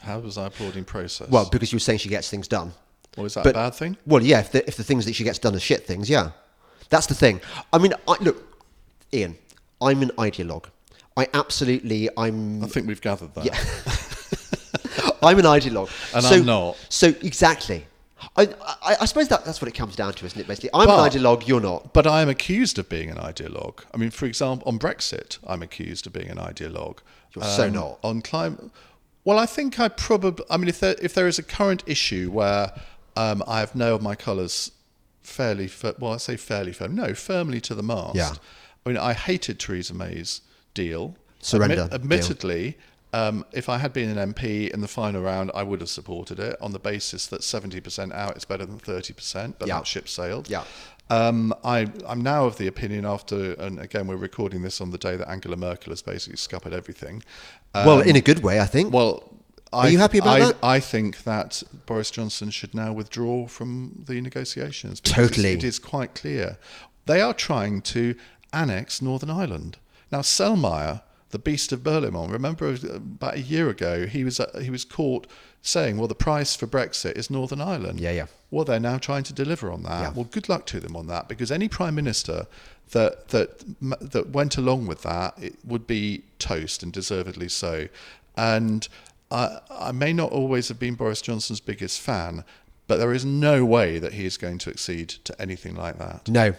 How was I applauding process? Well, because you were saying she gets things done. Well, is that a bad thing? Well, yeah, if the things that she gets done are shit things, yeah. That's the thing. I mean, look, Ian, I'm an ideologue. I think we've gathered that. Yeah. I'm an ideologue. And I'm not. So, exactly. I suppose that's what it comes down to, isn't it, basically? I'm an ideologue, you're not. But I'm accused of being an ideologue. I mean, for example, on Brexit, I'm accused of being an ideologue. You're so not. On climate... Well, I think if there is a current issue where I have nailed my colours fairly firmly to the mast. Yeah. I mean, I hated Theresa May's deal. Surrender Admittedly, if I had been an MP in the final round, I would have supported it on the basis that 70% out is better than 30%, but that ship sailed. Yeah. I'm now of the opinion and again, we're recording this on the day that Angela Merkel has basically scuppered everything. Well, in a good way, I think. Well, are you happy about that? I think that Boris Johnson should now withdraw from the negotiations. Totally. It is quite clear. They are trying to annex Northern Ireland. Now, Selmayr, the beast of Berlaymont, remember about a year ago, he was caught saying, well, the price for Brexit is Northern Ireland. Yeah. Well, they're now trying to deliver on that. Yeah. Well, good luck to them on that, because any prime minister that went along with that, it would be toast, and deservedly so. And I may not always have been Boris Johnson's biggest fan, but there is no way that he is going to accede to anything like that. No.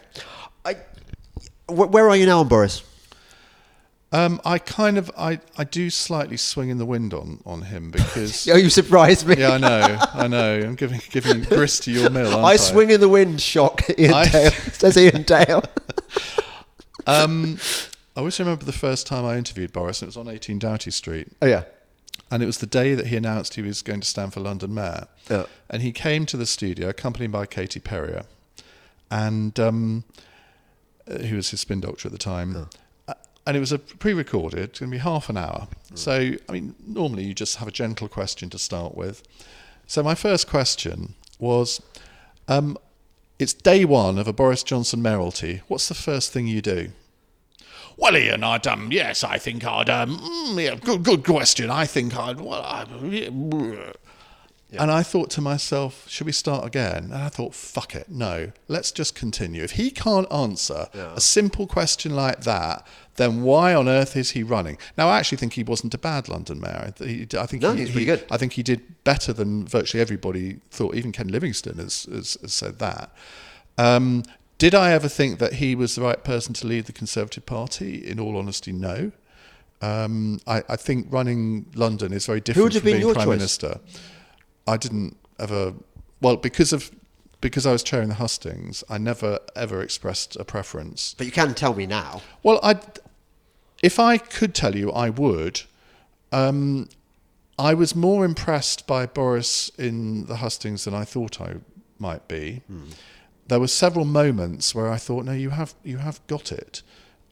Where are you now on Boris? I do slightly swing in the wind on him, because... Oh, you surprised me. Yeah, I know. I'm giving grist to your mill, aren't I? I swing in the wind, shock Iain Dale, says Iain Dale. I always remember the first time I interviewed Boris, and it was on 18 Doughty Street. Oh, yeah. And it was the day that he announced he was going to stand for London Mayor. Yeah. And he came to the studio, accompanied by Katie Perrier, and who was his spin doctor at the time. Oh. And it was a pre-recorded, it's going to be half an hour. Mm. So, I mean, normally you just have a gentle question to start with. So my first question was, it's day one of a Boris Johnson mayoralty. What's the first thing you do? Well, Iain, I think good question. I think And I thought to myself, should we start again? And I thought, fuck it, no, let's just continue. If he can't answer a simple question like that, then why on earth is he running? Now, I actually think he wasn't a bad London mayor. He's pretty good. I think he did better than virtually everybody thought. Even Ken Livingstone has said that. Did I ever think that he was the right person to lead the Conservative Party? In all honesty, no. I think running London is very different from being Prime Minister. I didn't ever... Well, because I was chairing the hustings, I never, ever expressed a preference. But you can tell me now. Well, if I could tell you, I would. I was more impressed by Boris in the hustings than I thought I might be. There were several moments where I thought, no, you have got it.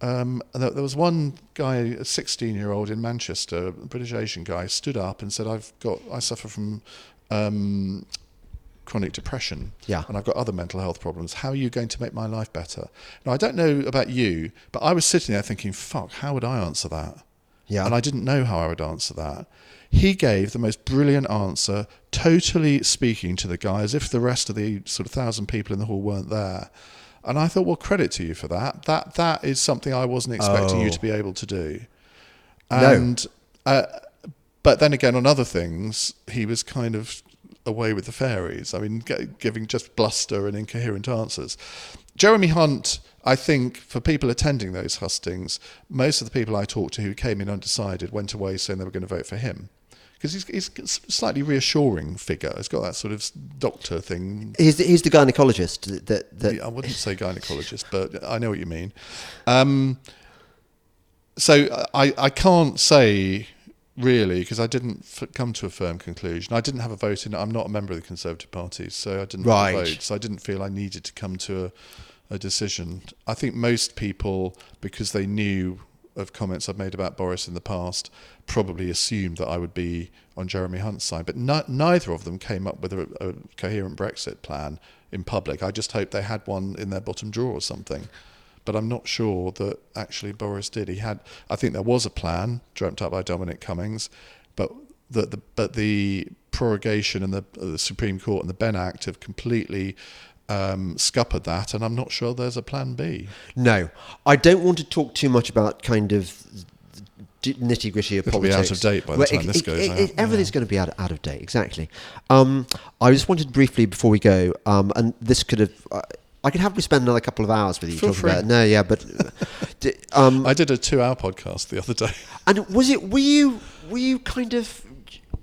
And there was one guy, a 16-year-old in Manchester, a British Asian guy, stood up and said, I suffer from chronic depression, and I've got other mental health problems. How are you going to make my life better? Now, I don't know about you, but I was sitting there thinking, fuck, how would I answer that? Yeah. And I didn't know how I would answer that. He gave the most brilliant answer, totally speaking to the guy as if the rest of the sort of 1,000 people in the hall weren't there. And I thought, well, credit to you for that. That is something I wasn't expecting you to be able to do. And but then again, on other things, he was kind of away with the fairies. I mean, giving just bluster and incoherent answers. Jeremy Hunt, I think, for people attending those hustings, most of the people I talked to who came in undecided went away saying they were going to vote for him. Because he's a slightly reassuring figure. He's got that sort of doctor thing. He's the gynaecologist. I wouldn't say gynaecologist, but I know what you mean. So I can't say really, because I didn't come to a firm conclusion. I didn't have a vote in it. I'm not a member of the Conservative Party, so I didn't have a vote. So I didn't feel I needed to come to a decision. I think most people, because they knew of comments I've made about Boris in the past, probably assumed that I would be on Jeremy Hunt's side. But neither of them came up with a coherent Brexit plan in public. I just hoped they had one in their bottom drawer or something. But I'm not sure that actually Boris did. I think there was a plan dreamt up by Dominic Cummings, but the prorogation and the Supreme Court and the Benn Act have completely scuppered that, and I'm not sure there's a plan B. No, I don't want to talk too much about kind of nitty-gritty of politics. It'll be out of date by the time this goes out. Everything's going to be out of date, exactly. I just wanted briefly, before we go, and this could have... I could happily spend another couple of hours with you talking about it. No, yeah, but... I did a 2-hour podcast the other day. And were you kind of...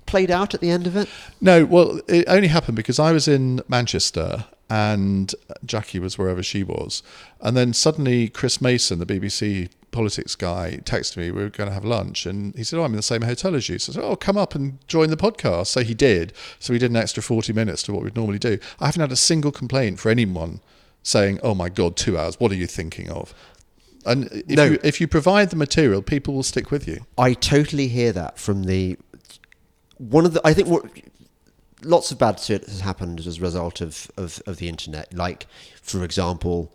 played out at the end of it? No, well, it only happened because I was in Manchester and Jackie was wherever she was. And then suddenly Chris Mason, the BBC politics guy, texted me, we were going to have lunch. And he said, I'm in the same hotel as you. So I said, come up and join the podcast. So he did. So we did an extra 40 minutes to what we'd normally do. I haven't had a single complaint for anyone saying, oh my God, 2 hours, what are you thinking of? And if you provide the material, people will stick with you. I totally hear that from I think lots of bad shit has happened as a result of the internet. Like, for example,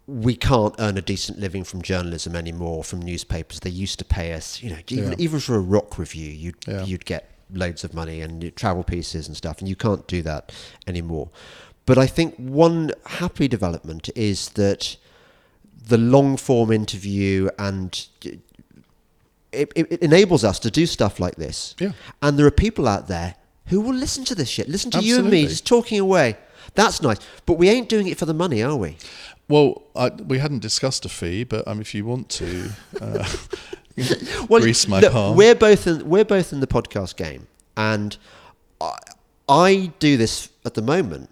we can't earn a decent living from journalism anymore, from newspapers. They used to pay us, even for a rock review, you'd get loads of money and travel pieces and stuff, and you can't do that anymore. But I think one happy development is that the long form interview and it enables us to do stuff like this. Yeah. And there are people out there who will listen to this shit. Listen to you and me just talking away. That's nice. But we ain't doing it for the money, are we? Well, we hadn't discussed a fee, but if you want to grease my palm. We're both in the podcast game, and I do this at the moment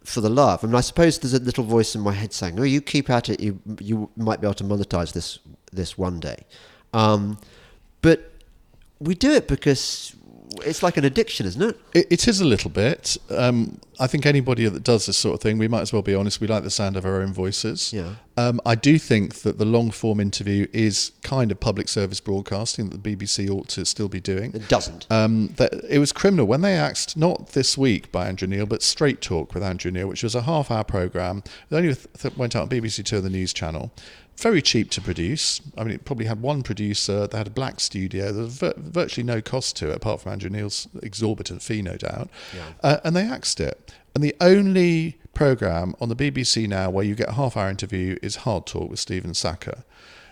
for the love. I mean, I suppose there's a little voice in my head saying, "Oh, you keep at it. You might be able to monetize this one day." But we do it because it's like an addiction, isn't it? It is a little bit. I think anybody that does this sort of thing, we might as well be honest, we like the sound of our own voices. Yeah. I do think that the long-form interview is kind of public service broadcasting that the BBC ought to still be doing. It doesn't. It was criminal when they axed, not This Week by Andrew Neil, but Straight Talk with Andrew Neil, which was a half-hour programme. It only went out on BBC Two, the news channel. Very cheap to produce. I mean, it probably had one producer. They had a black studio. There was virtually no cost to it, apart from Andrew Neil's exorbitant fee, no doubt. Yeah. And they axed it. And the only programme on the BBC now where you get a half-hour interview is Hard Talk with Stephen Sackur.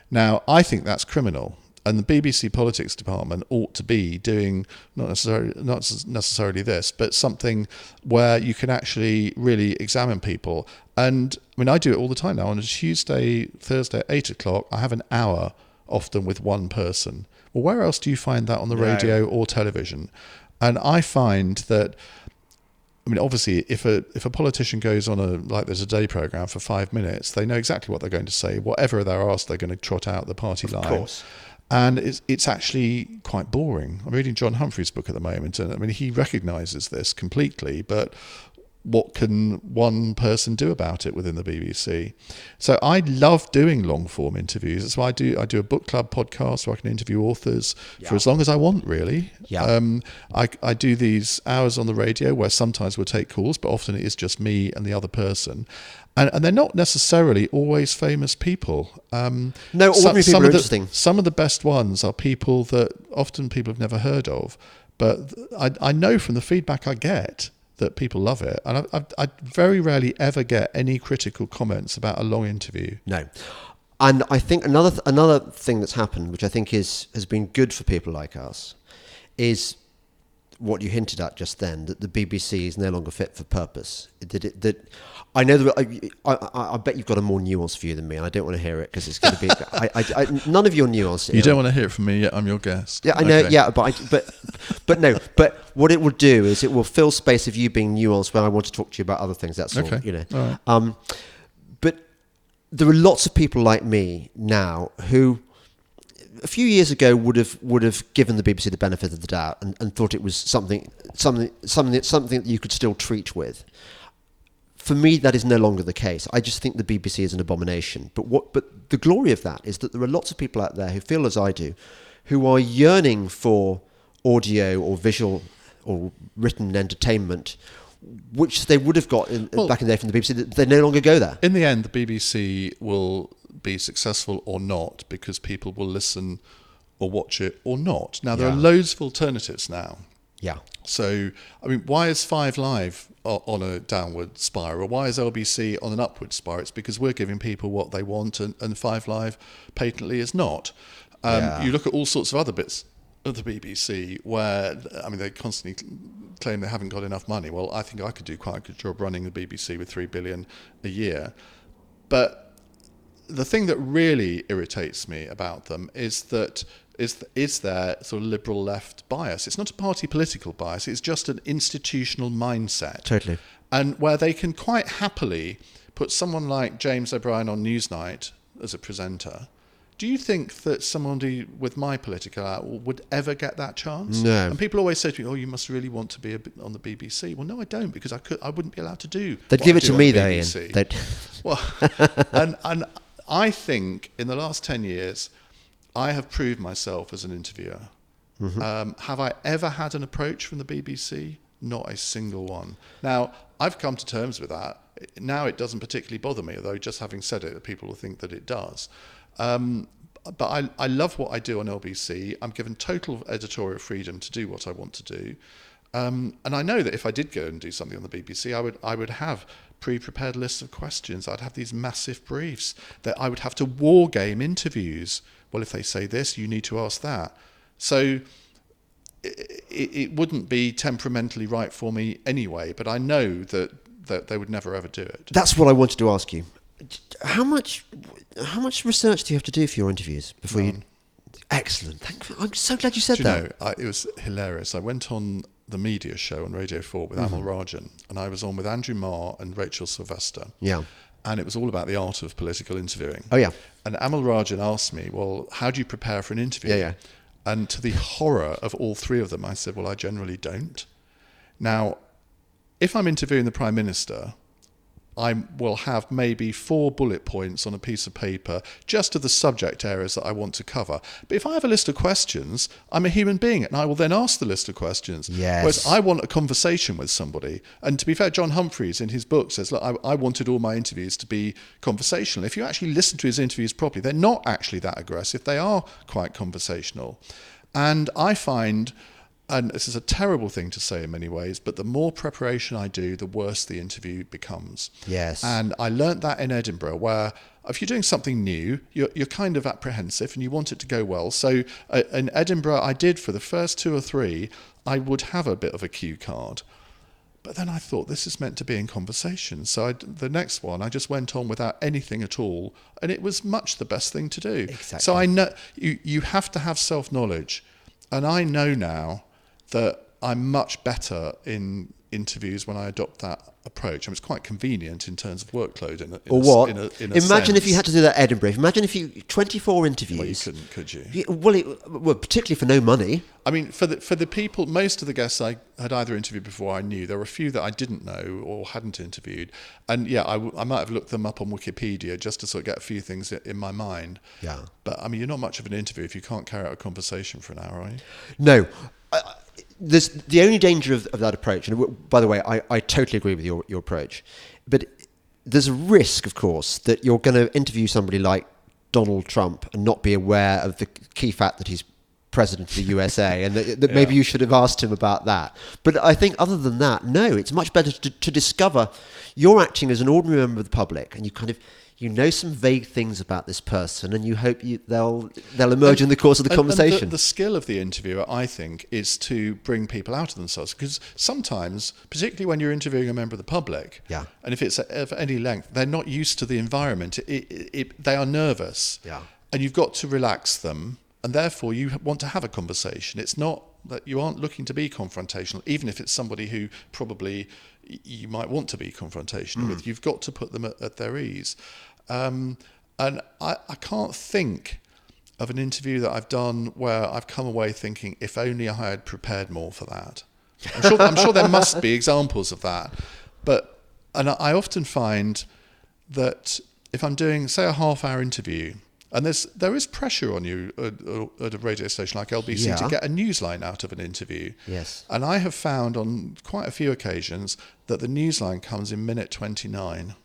Now, I think that's criminal. And the BBC politics department ought to be doing not necessarily this, but something where you can actually really examine people. And I mean, I do it all the time now. On a Tuesday, Thursday at 8 o'clock, I have an hour often with one person. Well, where else do you find that on the radio or television? And I find that, I mean, obviously, if a politician goes on there's a day programme for 5 minutes, they know exactly what they're going to say. Whatever they're asked, they're going to trot out the party line. Of course. And it's actually quite boring. I'm reading John Humphrey's book at the moment, and I mean, he recognises this completely, but what can one person do about it within the BBC? So I love doing long form interviews. That's why I do a book club podcast where I can interview authors for as long as I want, really. Yeah. I do these hours on the radio where sometimes we'll take calls, but often it is just me and the other person. And they're not necessarily always famous people. No, ordinary people are interesting. Some of the best ones are people that often people have never heard of. But I know from the feedback I get that people love it. And I very rarely ever get any critical comments about a long interview. No. And I think another thing that's happened, which I think has been good for people like us, is what you hinted at just then, that the BBC is no longer fit for purpose. That I know that I bet you've got a more nuanced view than me, and I don't want to hear it because it's going to be none of your nuance. You don't want to hear it from me yet. I'm your guest. Yeah, I know. Okay. Yeah, but no. But what it will do is it will fill space of you being nuanced when I want to talk to you about other things. That's all. You know. All right. But there are lots of people like me now who, a few years ago, would have given the BBC the benefit of the doubt and thought it was something that you could still treat with. For me, that is no longer the case. I just think the BBC is an abomination. But the glory of that is that there are lots of people out there who feel as I do, who are yearning for audio or visual or written entertainment, which they would have got back in the day from the BBC. They no longer go there. In the end, the BBC will be successful or not because people will listen or watch it or not. Now, there are loads of alternatives now. Yeah. So, I mean, why is 5 Live on a downward spiral? Why is LBC on an upward spiral? It's because we're giving people what they want, and 5 Live patently is not. You look at all sorts of other bits of the BBC where, I mean, they constantly claim they haven't got enough money. Well, I think I could do quite a good job running the BBC with $3 billion a year. But the thing that really irritates me about them is that is their sort of liberal left bias. It's not a party political bias, it's just an institutional mindset. Totally. And where they can quite happily put someone like James O'Brien on Newsnight as a presenter. Do you think that somebody with my political outlook would ever get that chance? No. And people always say to me, "Oh, you must really want to be on the BBC." Well, no, I don't, because I wouldn't be allowed to do. They'd give it to me, though, Ian. Well, and I think in the last 10 years, I have proved myself as an interviewer. Mm-hmm. Have I ever had an approach from the BBC? Not a single one. Now, I've come to terms with that. Now it doesn't particularly bother me, although just having said it, people will think that it does. But I love what I do on LBC. I'm given total editorial freedom to do what I want to do. And I know that if I did go and do something on the BBC, I would have pre-prepared lists of questions. I'd have these massive briefs that I would have to war game interviews. Well, if they say this, you need to ask that. So it wouldn't be temperamentally right for me anyway, but I know that they would never ever do it. That's what I wanted to ask you. How much research do you have to do for your interviews before you? Excellent. Thank you. I'm so glad you said that. It was hilarious. I went on the media show on Radio 4 with Amal Rajan, and I was on with Andrew Marr and Rachel Sylvester. Yeah. And it was all about the art of political interviewing. Oh, yeah. And Amal Rajan asked me, well, how do you prepare for an interview? Yeah. And to the horror of all three of them, I said, well, I generally don't. Now, if I'm interviewing the Prime Minister, I will have maybe 4 bullet points on a piece of paper just of the subject areas that I want to cover. But if I have a list of questions, I'm a human being, and I will then ask the list of questions. Yes. Whereas I want a conversation with somebody. And to be fair, John Humphreys in his book says, look, I wanted all my interviews to be conversational. If you actually listen to his interviews properly, they're not actually that aggressive. They are quite conversational. And I find, and this is a terrible thing to say in many ways, but the more preparation I do, the worse the interview becomes. Yes. And I learnt that in Edinburgh, where if you're doing something new, you're kind of apprehensive and you want it to go well. So in Edinburgh, I did for the first 2 or 3, I would have a bit of a cue card. But then I thought, this is meant to be in conversation. So the next one, I just went on without anything at all. And it was much the best thing to do. Exactly. So I know you have to have self-knowledge. And I know now that I'm much better in interviews when I adopt that approach. I mean, it's quite convenient in terms of workload. Imagine if you had to do that at Edinburgh. Imagine if you 24 interviews. Well, you couldn't, could you? Well, particularly for no money. I mean, for the people, most of the guests I had either interviewed before I knew. There were a few that I didn't know or hadn't interviewed, and yeah, I might have looked them up on Wikipedia just to sort of get a few things in my mind. Yeah. But I mean, you're not much of an interview if you can't carry out a conversation for an hour, are you? No. There's the only danger of that approach, and by the way, I totally agree with your approach, but there's a risk, of course, that you're going to interview somebody like Donald Trump and not be aware of the key fact that he's president of the USA, and that maybe you should have asked him about that. But I think other than that, no, it's much better to discover you're acting as an ordinary member of the public, and you know some vague things about this person, and you hope they'll emerge in the course of the conversation. And the skill of the interviewer, I think, is to bring people out of themselves. Because sometimes, particularly when you're interviewing a member of the public, and if it's of any length, they're not used to the environment. They are nervous, and you've got to relax them, and therefore you want to have a conversation. It's not that you aren't looking to be confrontational, even if it's somebody who probably you might want to be confrontational with. You've got to put them at their ease. And I can't think of an interview that I've done where I've come away thinking, if only I had prepared more for that. I'm sure there must be examples of that. And I often find that if I'm doing, say, a half-hour interview, and there is pressure on you at a radio station like LBC to get a newsline out of an interview. Yes. And I have found on quite a few occasions that the newsline comes in minute 29.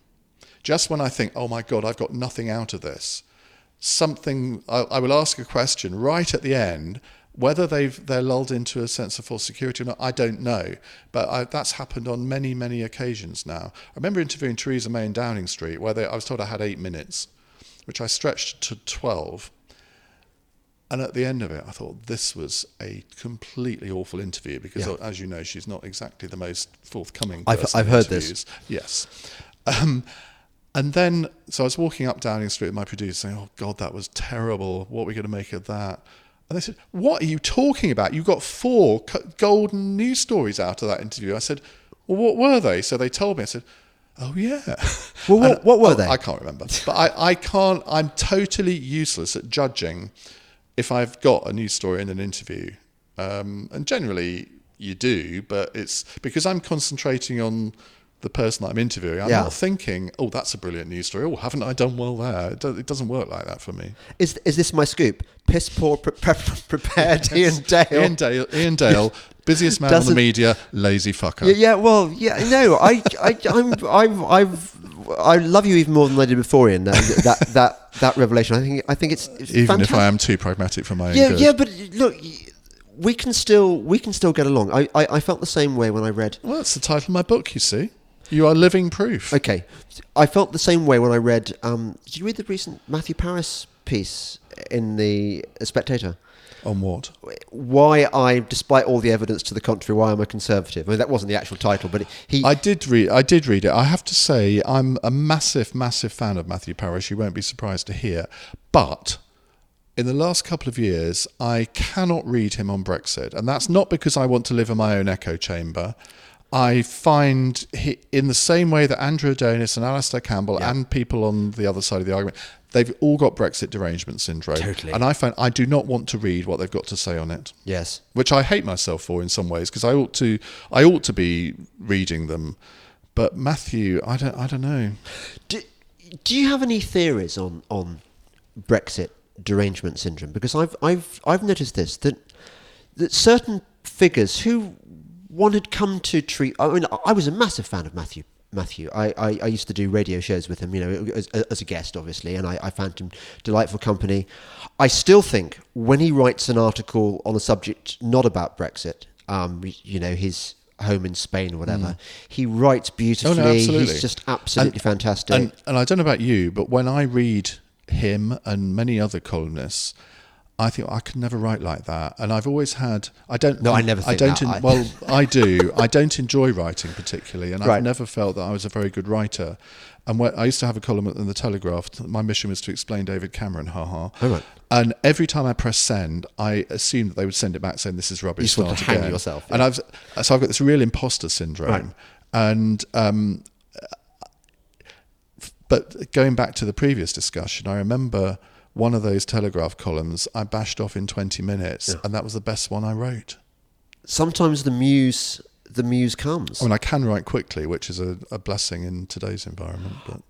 Just when I think, oh my God, I've got nothing out of this. I will ask a question right at the end. Whether they're lulled into a sense of false security or not, I don't know. But that's happened on many, many occasions now. I remember interviewing Theresa May in Downing Street, where I was told I had 8 minutes, which I stretched to 12. And at the end of it, I thought this was a completely awful interview because, as you know, she's not exactly the most forthcoming person. I've heard this. Yes. And then, so I was walking up Downing Street with my producer saying, oh God, that was terrible. What are we going to make of that? And they said, what are you talking about? You got 4 golden news stories out of that interview. I said, well, what were they? So they told me. I said, oh yeah. Well, what were they? I can't remember. But I can't, I'm totally useless at judging if I've got a news story in an interview. And generally you do, but it's because I'm concentrating on the person that I'm interviewing. I'm not thinking, oh, that's a brilliant news story. Oh, haven't I done well there? It doesn't work like that for me. Is this my scoop? Piss poor prepared Iain Dale. Iain Dale, busiest man on the media, lazy fucker. Yeah. Well, yeah. No, I love you even more than I did before, Ian. That revelation. I think it's even fantastic. If I am too pragmatic for my own good. Yeah. But look, we can still get along. I felt the same way when I read. Well, that's the title of my book. You see. You are living proof. Okay. I felt the same way when I read... did you read the recent Matthew Paris piece in The Spectator? On what? Why I, despite all the evidence to the contrary, why I'm a conservative. I mean, that wasn't the actual title, but I did read it. I have to say, I'm a massive, massive fan of Matthew Paris. You won't be surprised to hear. But... in the last couple of years, I cannot read him on Brexit. And that's not because I want to live in my own echo chamber. I find in the same way that Andrew Adonis and Alistair Campbell and people on the other side of the argument, they've all got Brexit derangement syndrome. Totally. And I find I do not want to read what they've got to say on it. Yes. Which I hate myself for in some ways, because I ought to be reading them. But Matthew, I don't know. Do you have any theories on Brexit derangement syndrome? Because I've noticed this, that certain figures who one had come to treat... I mean, I was a massive fan of Matthew. I used to do radio shows with him, as a guest, obviously, and I found him delightful company. I still think when he writes an article on a subject not about Brexit, his home in Spain or whatever, he writes beautifully. Oh, no, absolutely. He's just absolutely fantastic. And I don't know about you, but when I read him and many other columnists, I think I could never write like that. And I've always had... I never think that. Well, I do. I don't enjoy writing particularly, and I've never felt that I was a very good writer. And I used to have a column in the Telegraph. My mission was to explain David Cameron, haha. Oh, right. And every time I press send, I assumed that they would send it back saying, this is rubbish, you just want to hang yourself. Yeah. And so I've got this real imposter syndrome. Right. And... but going back to the previous discussion, I remember one of those Telegraph columns I bashed off in 20 minutes, and that was the best one I wrote. Sometimes the muse comes. I mean, I can write quickly, which is a blessing in today's environment. But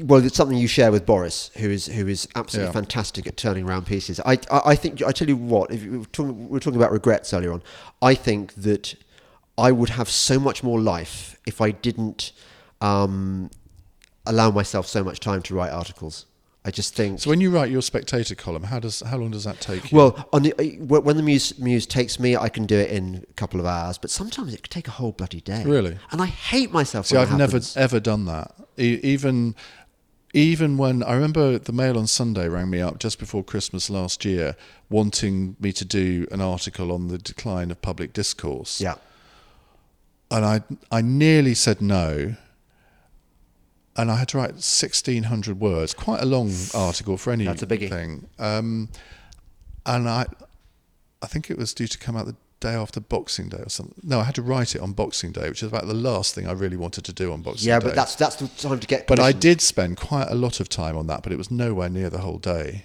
well, it's something you share with Boris, who is absolutely fantastic at turning around pieces. I think, I tell you what, if we were talking about regrets earlier on, I think that I would have so much more life if I didn't allow myself so much time to write articles. I just think... So when you write your Spectator column, how long does that take you? Well, when the muse takes me, I can do it in a couple of hours, but sometimes it could take a whole bloody day. Really? And I hate myself. See, I've never ever done that. Even when I remember the Mail on Sunday rang me up just before Christmas last year, wanting me to do an article on the decline of public discourse. Yeah. And I nearly said no. And I had to write 1,600 words, quite a long article for anything. That's a biggie. And I think it was due to come out the day after Boxing Day or something. No, I had to write it on Boxing Day, which is about the last thing I really wanted to do on Boxing Day. Yeah, but that's the time to get permission. But I did spend quite a lot of time on that, but it was nowhere near the whole day.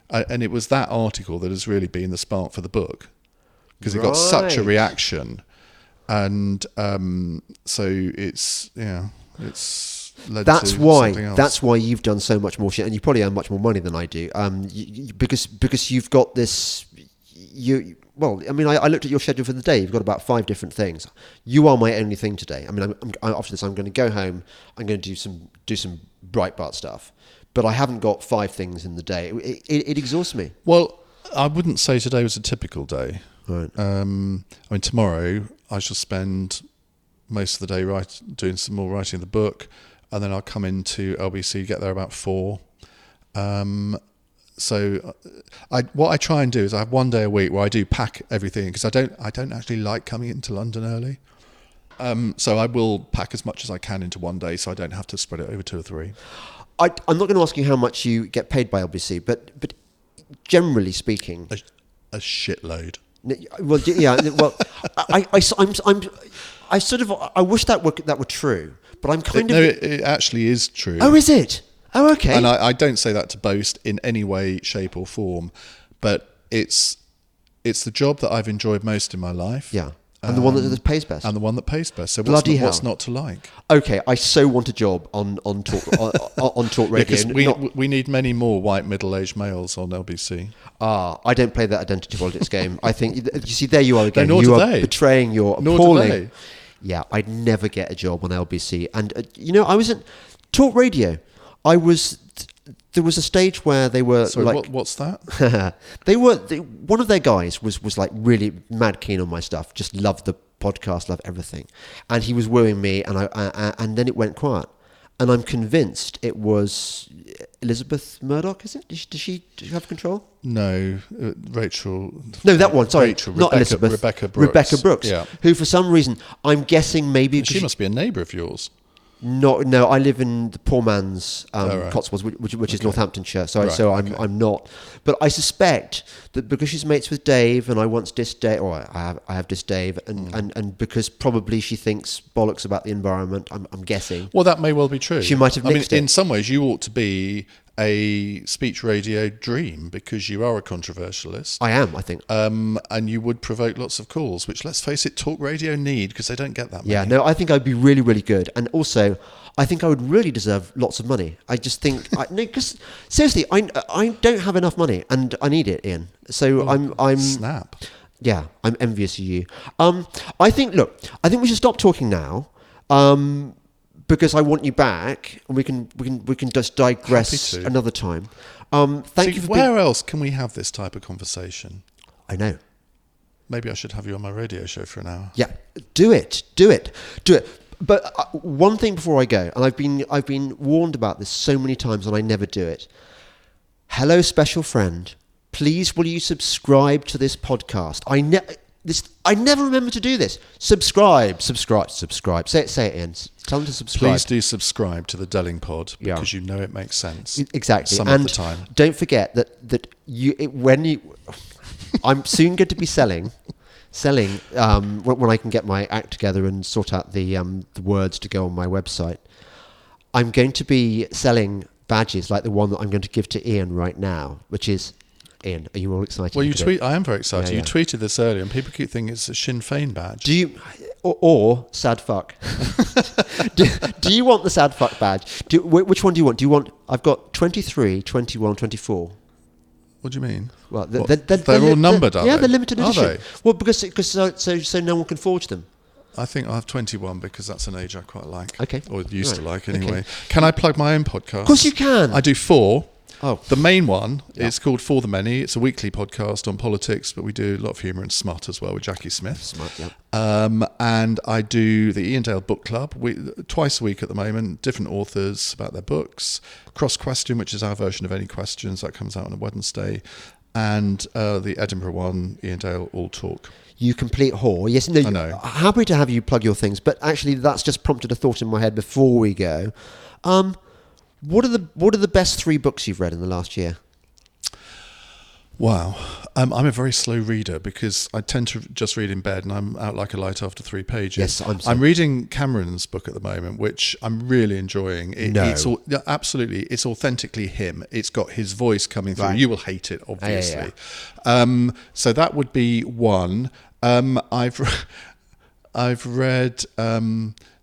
And it was that article that has really been the spark for the book, because it got such a reaction. And so it's... That's why you've done so much more shit, and you probably earn much more money than I do. Because you've got this. Well, I mean, I looked at your schedule for the day. You've got about 5 different things. You are my only thing today. I mean, after this, I'm going to go home. I'm going to do some Breitbart stuff, but I haven't got 5 things in the day. It exhausts me. Well, I wouldn't say today was a typical day. Right. I mean, tomorrow I shall spend most of the day doing some more writing of the book. And then I'll come into LBC, get there about 4. So what I try and do is I have one day a week where I do pack everything, because I don't actually like coming into London early. So I will pack as much as I can into one day, so I don't have to spread it over 2 or 3. I'm not going to ask you how much you get paid by LBC, but generally speaking, a shitload. Well, yeah. Well, I wish that were true, but I'm kind of. No, it actually is true. Oh, is it? Oh, okay. And I don't say that to boast in any way, shape, or form, but it's the job that I've enjoyed most in my life. Yeah. And the one that pays best. And the one that pays best. So what's not to like? Okay, I so want a job on talk on talk radio. Because we need many more white middle-aged males on LBC. I don't play that identity politics game. I think you see there you are again. No, you are they. betraying your Nor appalling. do they. Yeah, I'd never get a job on LBC. And I was at talk radio. There was a stage where they were what's that? One of their guys was like really mad keen on my stuff, just loved the podcast, loved everything, and he was wooing me, and then it went quiet, and I'm convinced it was Elizabeth Murdoch. Is it? Does she have control? No, Rachel. No, that one. Sorry, Rachel, not Elizabeth. Rebecca Brooks. Yeah. Who, for some reason, I'm guessing maybe She must be a neighbour of yours. No, I live in the poor man's Cotswolds, which is Northamptonshire. So I'm not. But I suspect that because she's mates with Dave, and I once dissed Dave, or I have dissed Dave, and because probably she thinks bollocks about the environment. I'm guessing. Well, that may well be true. She might have mixed it. In some ways, you ought to be a speech radio dream because you are a controversialist. I am, I think. And you would provoke lots of calls, which, let's face it, talk radio need because they don't get that many. Yeah, no, I think I'd be really, really good. And also, I think I would really deserve lots of money. I just think, because seriously, I don't have enough money and I need it, Ian. So I'm snap. Yeah, I'm envious of you. I think we should stop talking now. Because I want you back, and we can just digress another time. Thank you for where else can we have this type of conversation? I know. Maybe I should have you on my radio show for an hour. Yeah, do it. But one thing before I go, and I've been warned about this so many times, and I never do it. Hello, special friend. Please, will you subscribe to this podcast? I never remember to do this. Subscribe. Say it, Ian. Tell them to subscribe. Please do subscribe to the Delingpod because you know it makes sense. Exactly. Some of the time. Don't forget that I'm soon going to be selling when I can get my act together and sort out the words to go on my website. I'm going to be selling badges like the one that I'm going to give to Ian right now, which is. Ian, are you all excited? Well, I am very excited. Yeah. You tweeted this earlier, and people keep thinking it's a Sinn Féin badge. Do you, or sad fuck? do you want the sad fuck badge? Which one do you want? I've got 23, 21, 24. What do you mean? Well, they're all numbered, are they? Yeah, they're limited edition. Are they? Well, because so no one can forge them. I think I'll have 21 because that's an age I quite like. Okay. Or used to like anyway. Okay. Can I plug my own podcast? Of course you can. I do 4. Oh. The main one is called For the Many. It's a weekly podcast on politics, but we do a lot of humour and smut as well with Jackie Smith. Smut, yeah. And I do the Iain Dale Book Club twice a week at the moment, different authors about their books. Cross Question, which is our version of Any Questions, that comes out on a Wednesday. And the Edinburgh one, Iain Dale All Talk. You complete whore. Yes, no, I know. Happy to have you plug your things, but actually that's just prompted a thought in my head before we go. What are the best 3 books you've read in the last year? Wow. I'm a very slow reader because I tend to just read in bed and I'm out like a light after 3 pages. Yes, I'm reading Cameron's book at the moment, which I'm really enjoying. Absolutely. It's authentically him. It's got his voice coming through. Right. You will hate it, obviously. Yeah. So that would be one. I've read...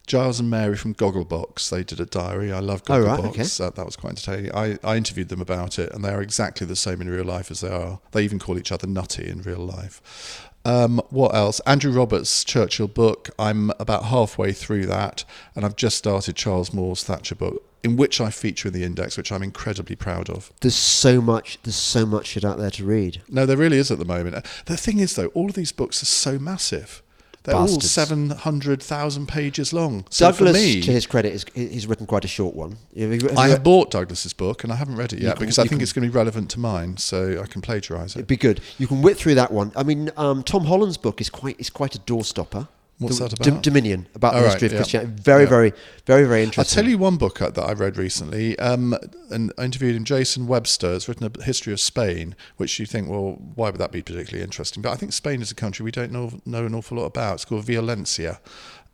Giles and Mary from Gogglebox, they did a diary. I love Gogglebox. Oh, right, okay. That was quite entertaining. I interviewed them about it, and they are exactly the same in real life as they are. They even call each other nutty in real life. What else? Andrew Roberts' Churchill book. I'm about halfway through that, and I've just started Charles Moore's Thatcher book, in which I feature in the index, which I'm incredibly proud of. There's so much shit out there to read. No, there really is at the moment. The thing is, though, all of these books are so massive. They're all 700,000 pages long. So Douglas, for me, to his credit, he's written quite a short one. I have bought Douglas's book and I haven't read it yet because I think it's going to be relevant to mine, so I can plagiarise it. It'd be good. You can whip through that one. I mean, Tom Holland's book is quite a doorstopper. What's that about? Dominion, about the history of yeah. Christianity. Very, very, very, very interesting. I'll tell you one book that I read recently, and I interviewed him, Jason Webster. It's written a history of Spain, which you think, well, why would that be particularly interesting? But I think Spain is a country we don't know an awful lot about. It's called Violencia,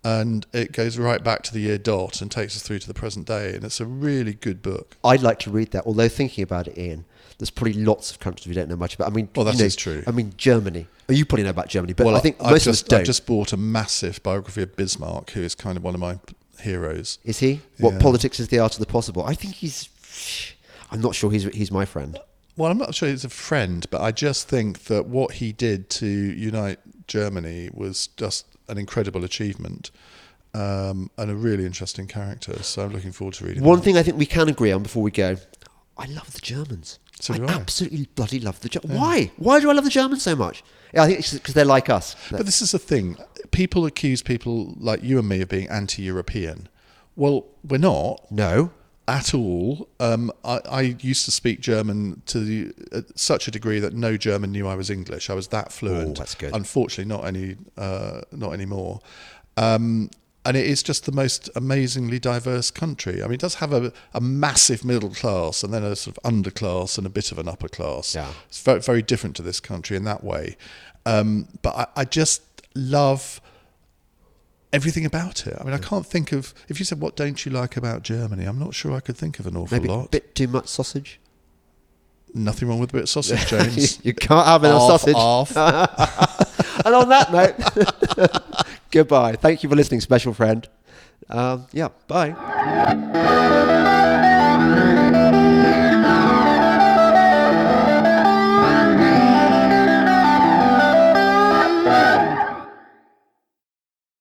and it goes right back to the year dot and takes us through to the present day, and it's a really good book. I'd like to read that, although thinking about it, Ian, there's probably lots of countries we don't know much about. I mean, well, that is true. I mean, Germany. Oh, you probably know about Germany, but well, I think most of us don't. I just bought a massive biography of Bismarck, who is kind of one of my heroes. Is he? What, Politics is the Art of the Possible? I think I'm not sure he's my friend. Well, I'm not sure he's a friend, but I just think that what he did to unite Germany was just an incredible achievement. And a really interesting character, so I'm looking forward to reading. One thing I think we can agree on before we go, I love the Germans. So do I. Absolutely bloody love the Germans. Why? Why do I love the Germans so much? Yeah, I think it's because they're like us. But this is the thing. People accuse people like you and me of being anti-European. Well, we're not. No. At all. I used to speak German to such a degree that no German knew I was English. I was that fluent. Oh, that's good. Unfortunately, not anymore. And it is just the most amazingly diverse country. I mean, it does have a massive middle class and then a sort of underclass and a bit of an upper class. Yeah. It's very, very different to this country in that way. But I just love everything about it. I mean, I can't think of... If you said, what don't you like about Germany? I'm not sure I could think of an awful lot. Maybe a bit too much sausage? Nothing wrong with a bit of sausage, James. You can't have enough sausage. And on that note, goodbye. Thank you for listening, special friend. Bye.